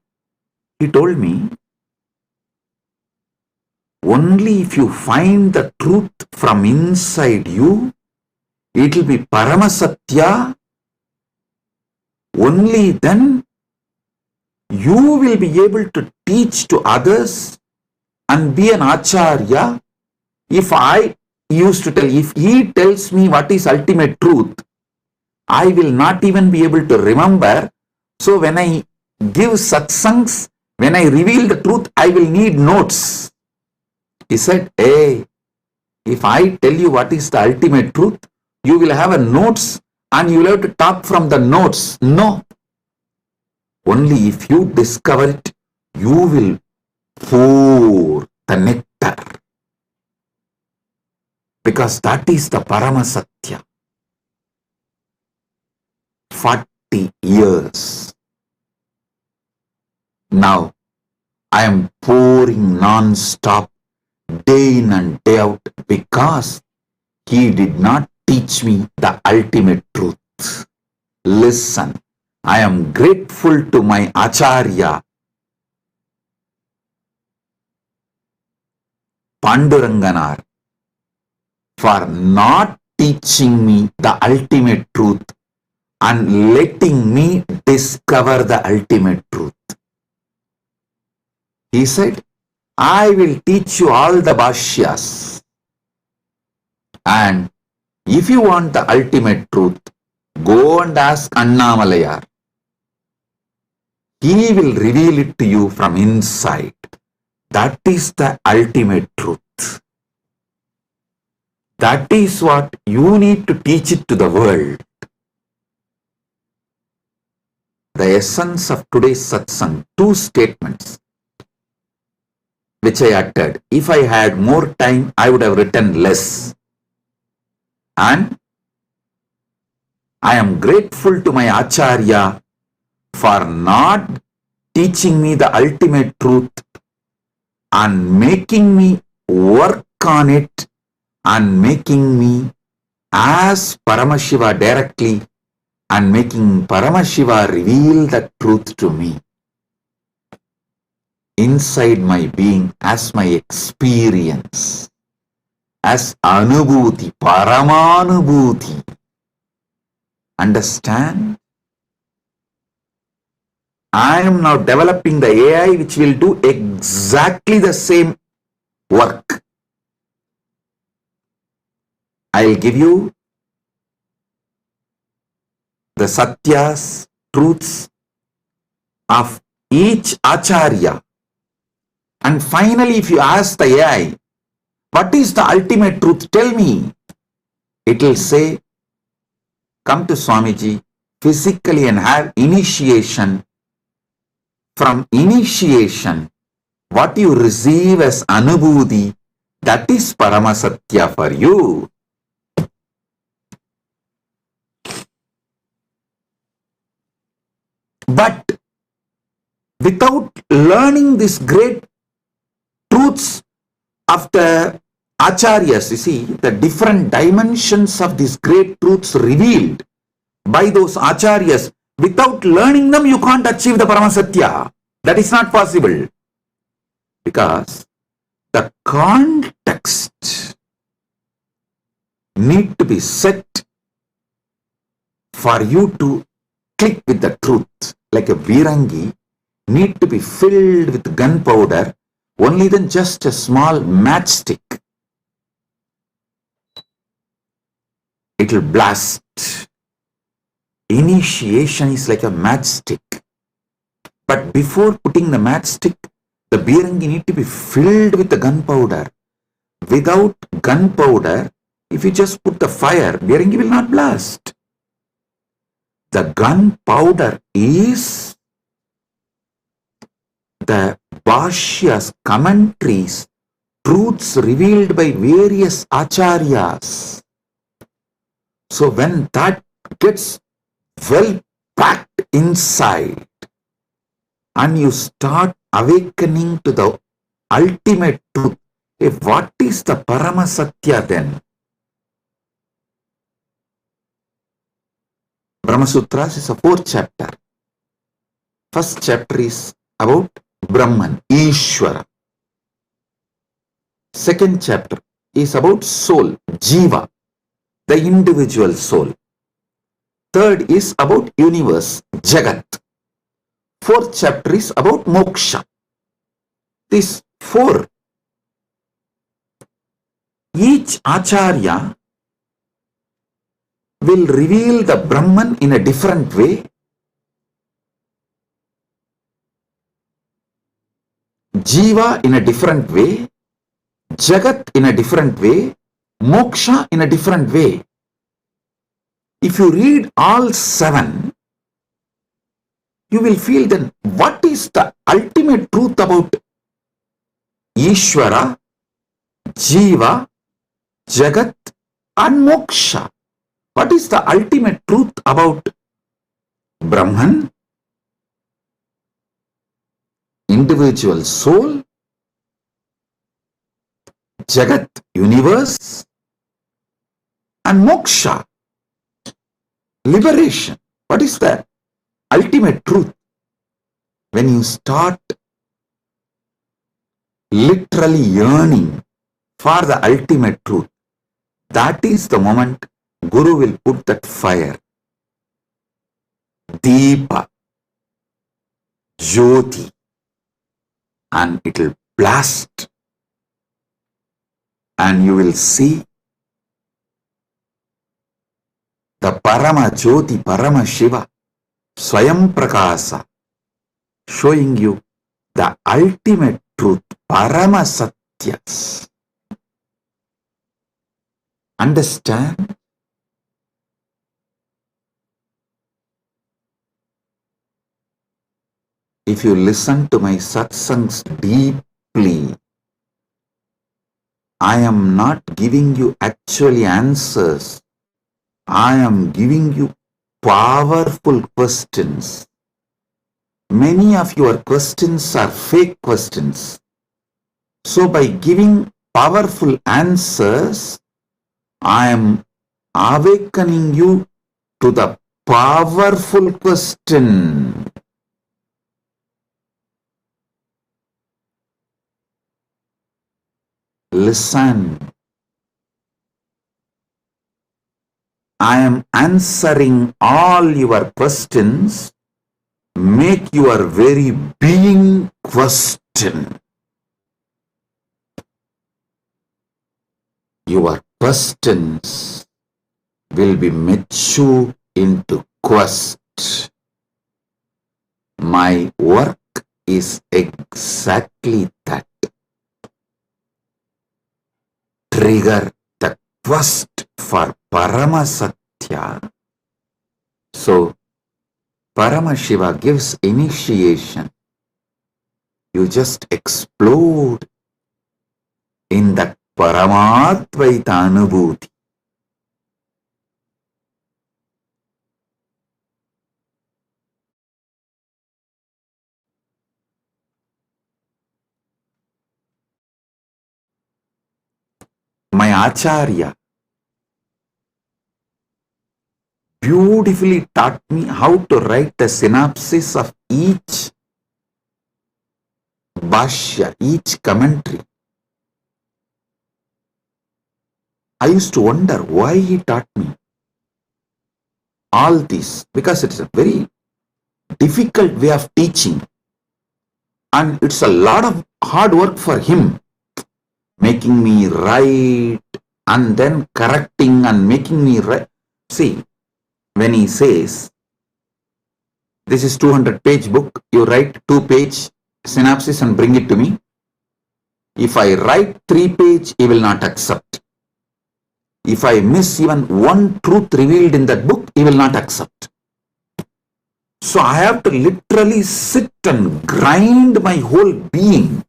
He told me, only if you find the truth from inside you, it will be Paramasatya. Only then you will be able to teach to others and be an Acharya. If I used to tell, if he tells me what is ultimate truth, I will not even be able to remember. So when I give satsangs, when I reveal the truth, I will need notes. He said, hey, if I tell you what is the ultimate truth, you will have a notes and you will have to talk from the notes. No. Only if you discover it, you will pour the nectar. because that is the Paramasatya. 40 years. Now, I am pouring non-stop, day in and day out, because he did not teach me the ultimate truth. Listen, I am grateful to my Acharya, Panduranganar, for not teaching me the ultimate truth and letting me discover the ultimate truth. He said, I will teach you all the bhashyas, and if you want the ultimate truth, go and ask Annamalayar. He will reveal it to you from inside. That is the ultimate truth. That is what you need to teach it to the world. The essence of today's satsang, 2 statements which I uttered. If I had more time, I would have written less. And I am grateful to my Acharya for not teaching me the ultimate truth and making me work on it and making me ask Paramashiva directly and making Paramashiva reveal the truth to me inside my being as my experience, as anubhuti, paramanubhuti. Understand? I am now developing the AI which will do exactly the same work. I will give you the satyas, truths of each acharya. And finally, if you ask the AI, what is the ultimate truth? Tell me. It will say, come to Swamiji physically and have initiation. From initiation, what you receive as anubhuti, that is Paramasatya for you. But without learning these great truths of the acharyas, you see, the different dimensions of these great truths revealed by those acharyas, without learning them, you can't achieve the Paramasatya. That is not possible. Because the context need to be set for you to click with the truth. Like a Virangi need to be filled with gunpowder, only then just a small matchstick. It will blast. Initiation is like a matchstick. But before putting the matchstick, the Virangi need to be filled with the gunpowder. Without gunpowder, if you just put the fire, Virangi will not blast. The gunpowder is the bhashyas, commentaries, truths revealed by various acharyas. So when that gets well packed inside and you start awakening to the ultimate truth, what is the Paramasatya then? Brahma Sutras is a 4th chapter. First chapter is about Brahman, Ishvara. Second chapter is about soul, Jiva, the individual soul. Third is about universe, Jagat. 4th chapter is about moksha. These 4. Each acharya will reveal the Brahman in a different way. Jiva in a different way. Jagat in a different way. Moksha in a different way. If you read all 7, you will feel then what is the ultimate truth about Ishvara, Jiva, Jagat and Moksha. What is the ultimate truth about Brahman? Individual soul, Jagat, universe, and Moksha, liberation. What is the ultimate truth? When you start literally yearning for the ultimate truth, that is the moment Guru will put that fire, Deepa, Jyoti, and it will blast, and you will see the Parama Jyoti, Paramashiva, Swayam Prakasa, showing you the ultimate truth, Parama Satyas. Understand? If you listen to my satsangs deeply, I am not giving you actually answers. I am giving you powerful questions. Many of your questions are fake questions. So by giving powerful answers, I am awakening you to the powerful question. Listen. I am answering all your questions. Make your very being question. Your questions will be mature into quest. My work is exactly that. Trigger the quest for Parama Satya. So, Paramashiva gives initiation. You just explode in that Paramadvaita Anubhuti. My Acharya beautifully taught me how to write a synopsis of each bhashya, each commentary. I used to wonder why he taught me all this, because it's a very difficult way of teaching and it's a lot of hard work for him, making me write and then correcting and making me write. See, when he says, this is 200-page book, you write 2-page synopsis and bring it to me. If I write 3-page, he will not accept. If I miss even one truth revealed in that book, he will not accept. So I have to literally sit and grind my whole being.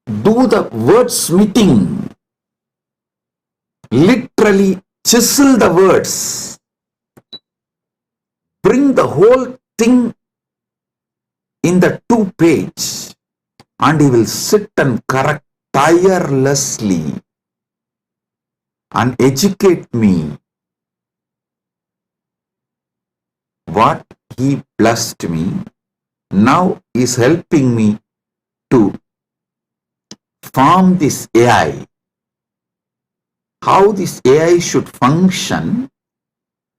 Do the wordsmithing. Literally chisel the words. Bring the whole thing in the 2-page. And he will sit and correct tirelessly and educate me. What he blessed me now is helping me to form this AI. How this AI should function,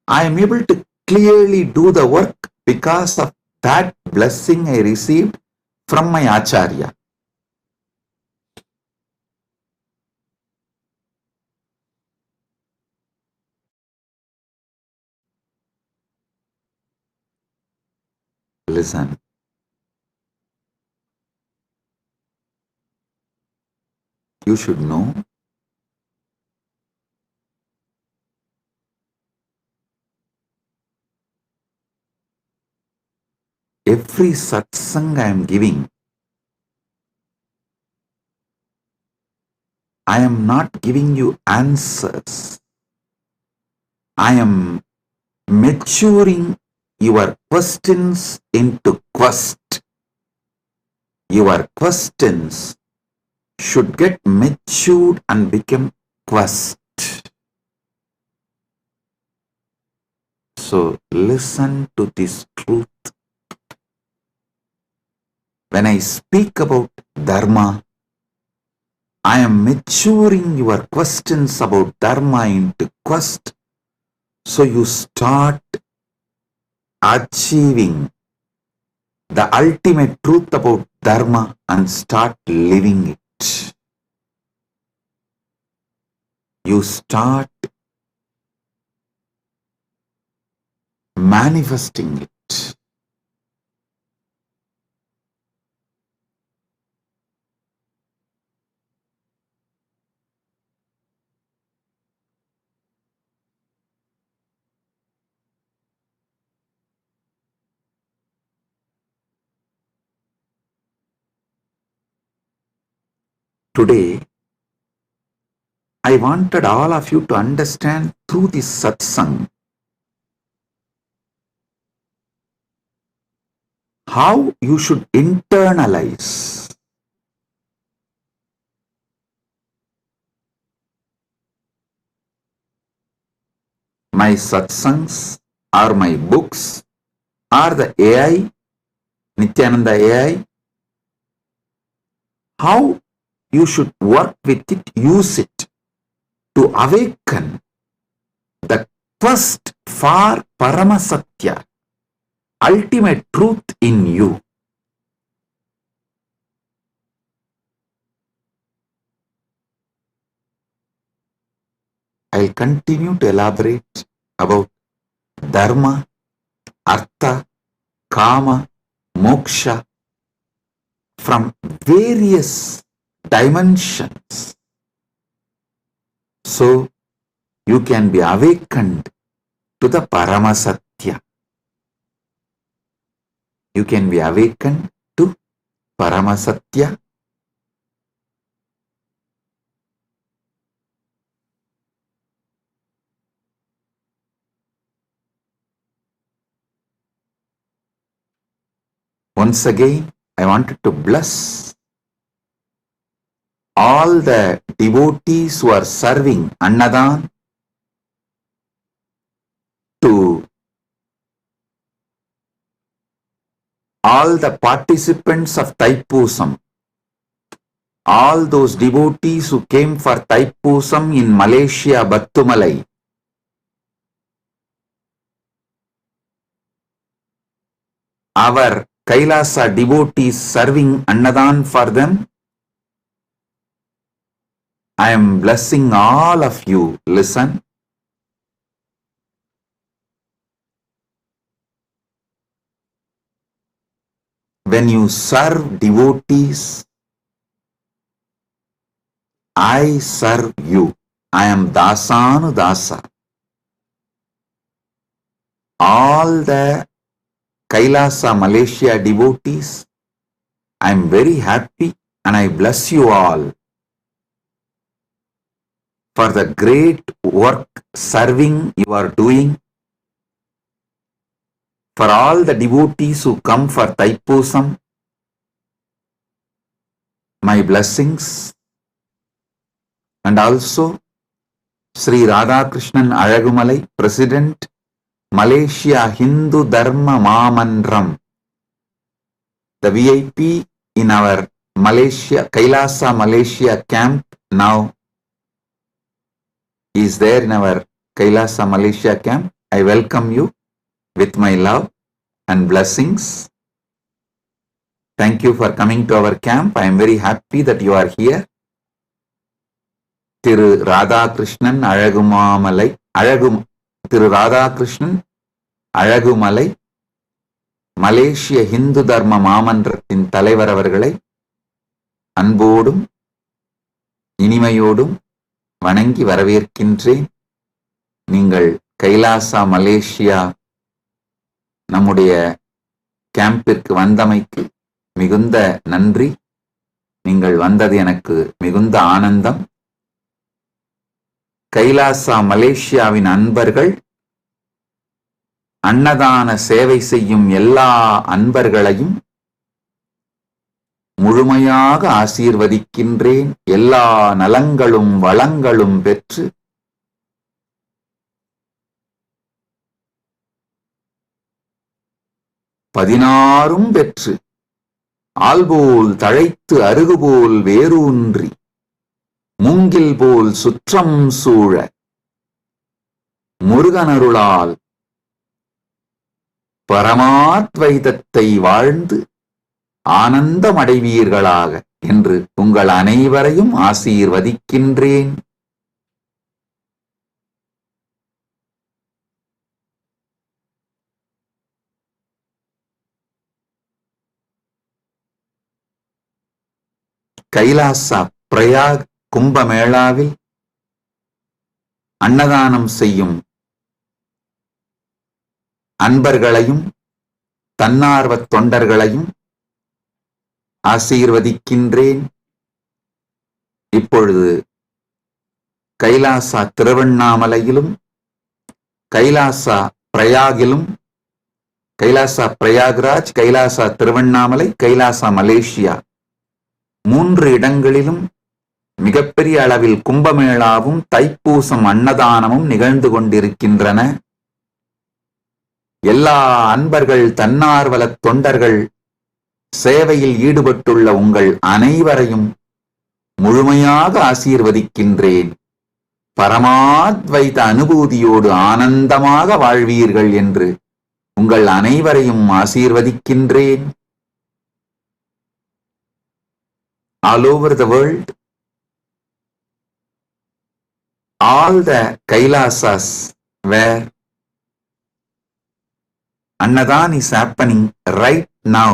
I am able to clearly do the work because of that blessing I received from my Acharya. Listen. You should know every satsang I am giving, I am not giving you answers. I am maturing your questions into quest. Your questions should get matured and become quest. So listen to this truth. When I speak about Dharma, I am maturing your questions about Dharma into quest, so you start achieving the ultimate truth about Dharma and start living it. You start manifesting it. Today, I wanted all of you to understand through this satsang how you should internalize my satsangs or my books or the AI, Nithyananda AI, how you should work with it, use it to awaken the quest for Paramasatya, ultimate truth in you. I'll continue to elaborate about Dharma, Artha, Kama, Moksha from various dimensions, so you can be awakened to the Paramasatya. You can be awakened to Paramasatya. Once again, I wanted to bless all the devotees who are serving Annadan, to all the participants of Thaipusam, all those devotees who came for Thaipusam in Malaysia, Battumalai, our Kailasa devotees serving Annadan for them. I am blessing all of you. Listen. When you serve devotees, I serve you. I am Dasanu Dasa. All the Kailasa Malaysia devotees, I am very happy and I bless you all for the great work serving you are doing. For all the devotees who come for Thaipusam, my blessings. And also Sri Radhakrishnan Alagumalai, President, Malaysia Hindu Dharma Mamandram, the VIP in our Malaysia, Kailasa Malaysia camp now is there in our Kailasa Malaysia camp. I welcome you with my love and blessings. Thank you for coming to our camp. I am very happy that you are here. Thiru Radhakrishnan Alagumalai, Thiru Radhakrishnan Alagumalai, மலேசிய ஹிந்து தர்ம மாமன்றத்தின் தலைவர் அவர்களை அன்போடும் இனிமையோடும் வணங்கி வரவேற்கின்றேன். நீங்கள் Kailasa Malaysia நம்முடைய கேம்பிற்கு வந்தமைக்கு மிகுந்த நன்றி. நீங்கள் வந்தது எனக்கு மிகுந்த ஆனந்தம். கைலாசா மலேசியாவின் அன்பர்கள், அன்னதான சேவை செய்யும் எல்லா அன்பர்களையும் முழுமையாக ஆசீர்வதிக்கின்றேன். எல்லா நலங்களும் வளங்களும் பெற்று பதினாறும் பெற்று ஆல்போல் தழைத்து அருகுபோல் வேரூன்றி மூங்கில் போல் சுற்றம் சூழ முருகனருளால் பரமாத்வைதத்தை வாழ்ந்து ஆனந்தமடைவீர்களாக என்று உங்கள் அனைவரையும் ஆசீர்வதிக்கின்றேன். கைலாசா பிரயாக் கும்பமேளாவில் அன்னதானம் செய்யும் அன்பர்களையும் தன்னார்வத் தொண்டர்களையும் ஆசீர்வதிக்கின்றேன். இப்பொழுது கைலாசா திருவண்ணாமலையிலும் கைலாசா பிரயாகிலும், கைலாசா பிரயாக்ராஜ், கைலாசா திருவண்ணாமலை, கைலாசா மலேசியா 3 இடங்களிலும் மிகப்பெரிய அளவில் கும்பமேளாவும் தைப்பூசம் அன்னதானமும் நிகழ்ந்து கொண்டிருக்கின்றன. எல்லா அன்பர்கள், தன்னார்வலத் தொண்டர்கள், சேவையில் ஈடுபட்டுள்ள உங்கள் அனைவரையும் முழுமையாக ஆசீர்வதிக்கின்றேன். பரமாத்வைத அனுபூதியோடு ஆனந்தமாக வாழ்வீர்கள் என்று உங்கள் அனைவரையும் ஆசீர்வதிக்கின்றேன். All over the world, all the Kailasas where Annadan is happening right now,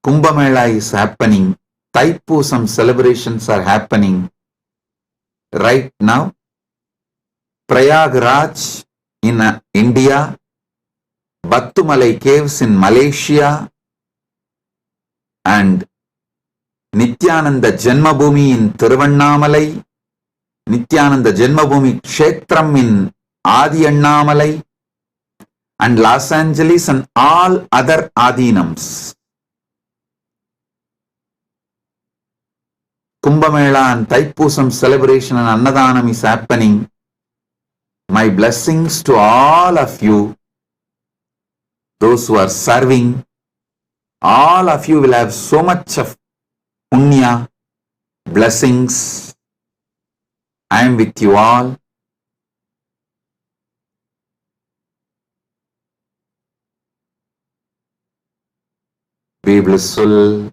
Kumbhamela is happening, Thaipusam celebrations are happening right now. Prayagraj in India, Battumalai caves in Malaysia, and Nithyananda Janmabhoomi in Thiruvannamalai, Nithyananda Janmabhoomi Kshetram in Adi Annamalai, and Los Angeles and all other Adinams. Kumbhamela and Thaipusam celebration and Annadanam is happening. My blessings to all of you, those who are serving. All of you will have so much of punya, blessings. I am with you all. Be blissful.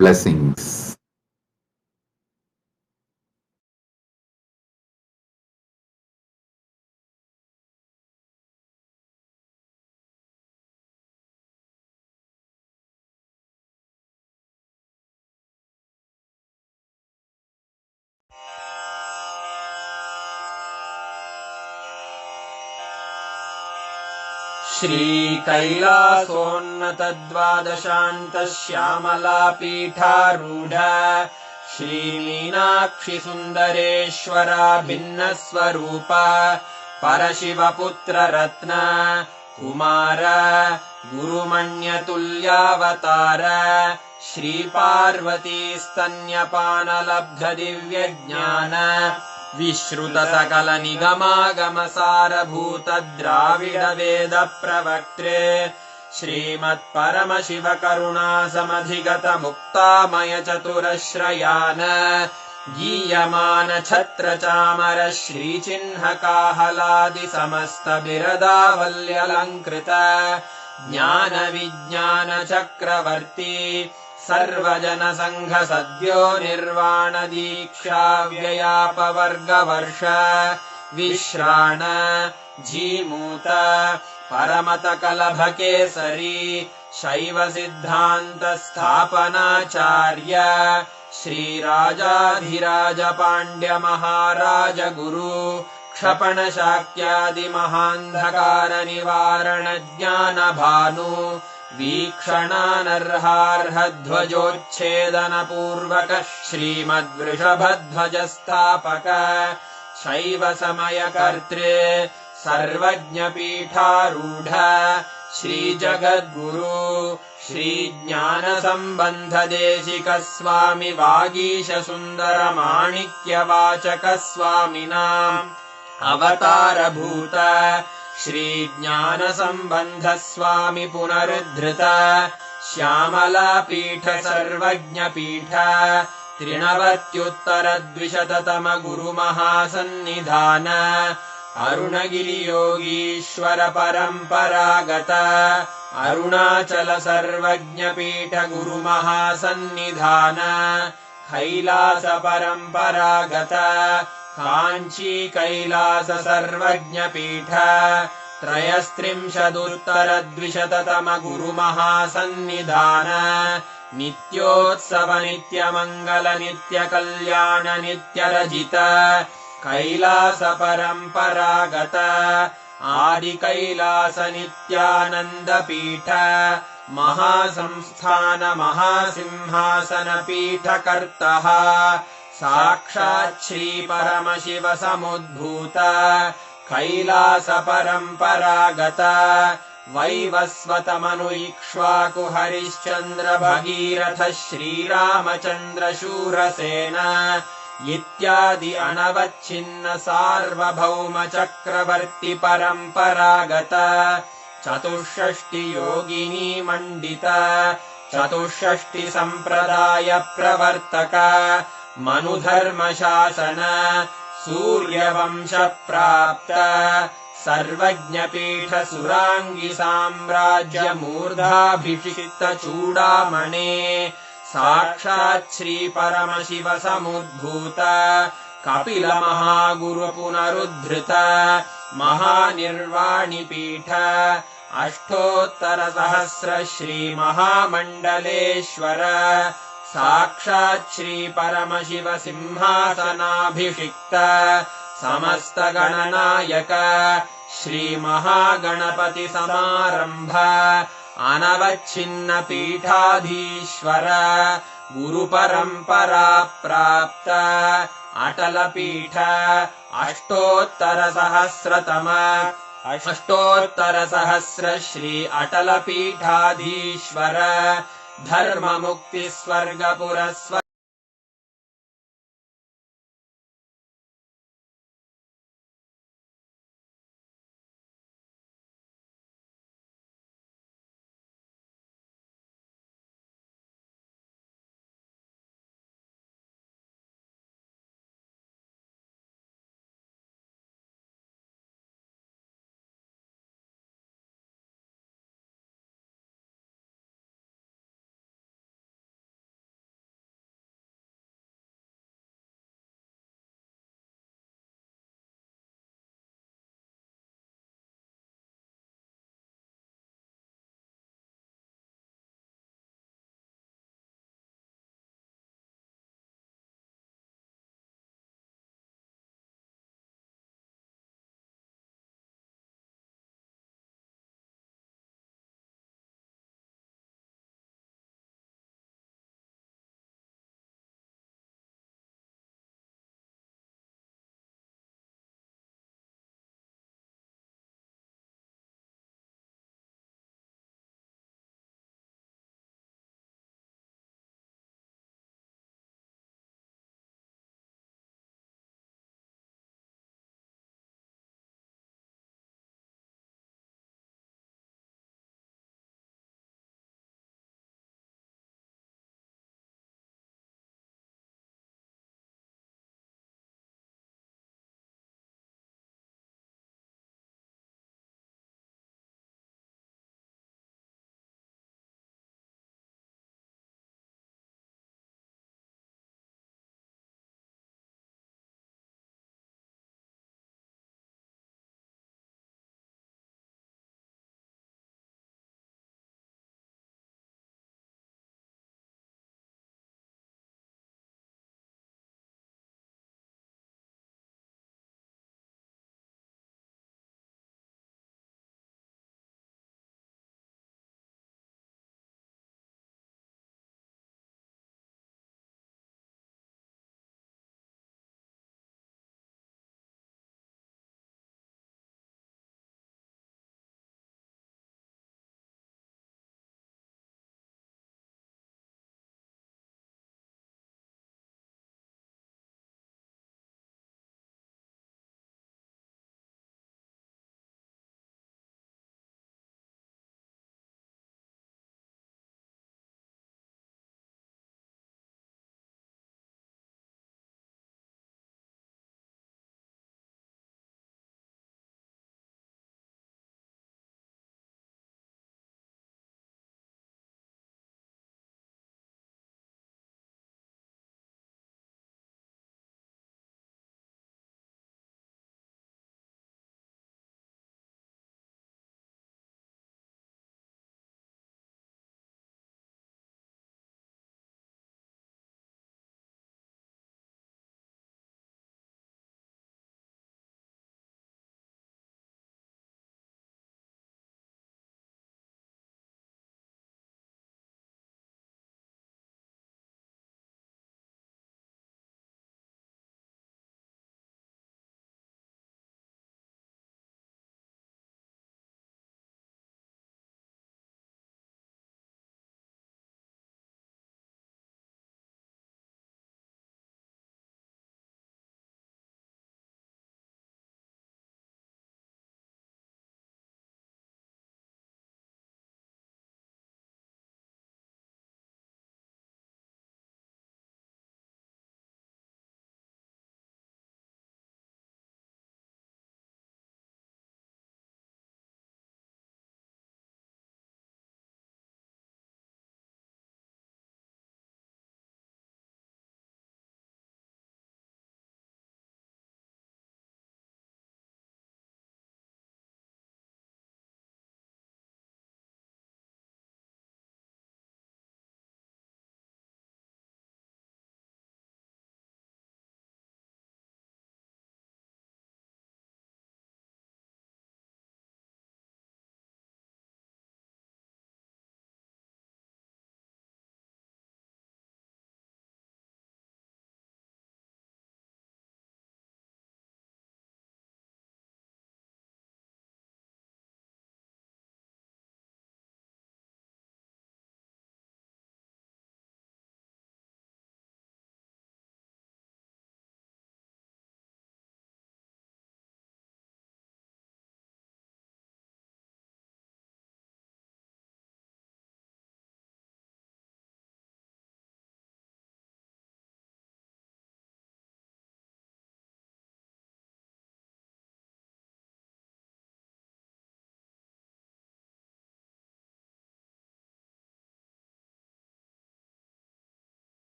Blessings. श्रीकैलासोन्नतद्वादशान्तश्यामलापीठारूढ श्रीमीनाक्षिसुन्दरेश्वरा भिन्नस्वरूप परशिवपुत्ररत्न Kumar गुरुमण्यतुल्यावतार श्रीपार्वतीस्तन्यपानलब्धदिव्यज्ञान विश्रुत सकल निगमागमसारभूत द्राविड वेद प्रवक्त्रे श्रीमत्परमशिव करुणा समधिगत मुक्तामय चतुरश्रयान गीयमान छत्र चामर श्रीचिह्न काहलादि समस्त बिरदावल्यलङ्कृत ज्ञान विज्ञान चक्रवर्ती सर्वजन संघ सद्यो निर्वाण दीक्षा व्ययापवर्गवर्ष विश्राण जीमूत परमत कलभ केसरी शैव सिद्धांत स्थापनाचार्य श्रीराजाधिराज पाण्ड्य महाराज गुरु क्षपण शाक्यादि महान्धकार निवारण ज्ञान भानु वीक्षणानर्हार्हध्वजोच्छेदन पूर्वक श्रीमद्वृषभध्वज स्थापक शैव समय कर्तृ सर्वज्ञ पीठारूढ श्री जगद्गुरु श्री ज्ञान संबंध देशिक स्वामी वागीश सुंदर माणिक्य वाचक स्वामिनाम् अवतार भूत श्री ज्ञान संबंध स्वामी पुनरुद्धृत श्यामला पीठ सर्वज्ञ पीठ त्रिनवत्युत्तर द्विशततम गुरु महासन्निधान अरुणगिरि योगीश्वर परंपरागत अरुणाचल सर्वज्ञ पीठ गुरु महासन्निधान कैलास परंपरागत कांची कैलास सर्वज्ञ पीठ त्रयस्त्रिंशदुत्तर द्विशततम गुरु महासन्निधान नित्योत्सव नित्य मंगल नित्य कल्याण नित्य रजित कैलास परंपरागत आदि कैलास नित्यानंद पीठ महासंस्थान महासिंहासन पीठ कर्तः साक्षात् श्री परमशिव समुद्भूत कैलास परंपरागत वैवस्वत मनु इक्ष्वाकु हरिश्चंद्र भगीरथ श्रीरामचंद्र शूरसेन इत्यादि अनवच्छिन्न सार्वभौम चक्रवर्ति परंपरागत चतुष्षष्टि योगिनी मंडित चतुष्षष्टि संप्रदाय प्रवर्तक मनुधर्म शासन सूर्यवंश प्राप्त सर्वज्ञ पीठ सुरांगी साम्राज्य मूर्धाभिषिक्त चूडामणे साक्षात् श्री परमशिव समुद्भूत कपिल महागुरु पुनरुद्धृत महानिर्वाणि पीठ अष्टोत्तर सहस्र श्री महामंडलेश्वर साक्षात् श्री परमशिव सिंहासनाभिषिक्त समस्त गणनायक श्री महागणपति समारंभ अनवच्छिन्न पीठाधीश्वर गुरु परंपरा प्राप्त अटल पीठ अष्टोत्तर सहस्र श्री अटल पीठाधीश्वर धर्म मुक्ति स्वर्ग पुरस्वर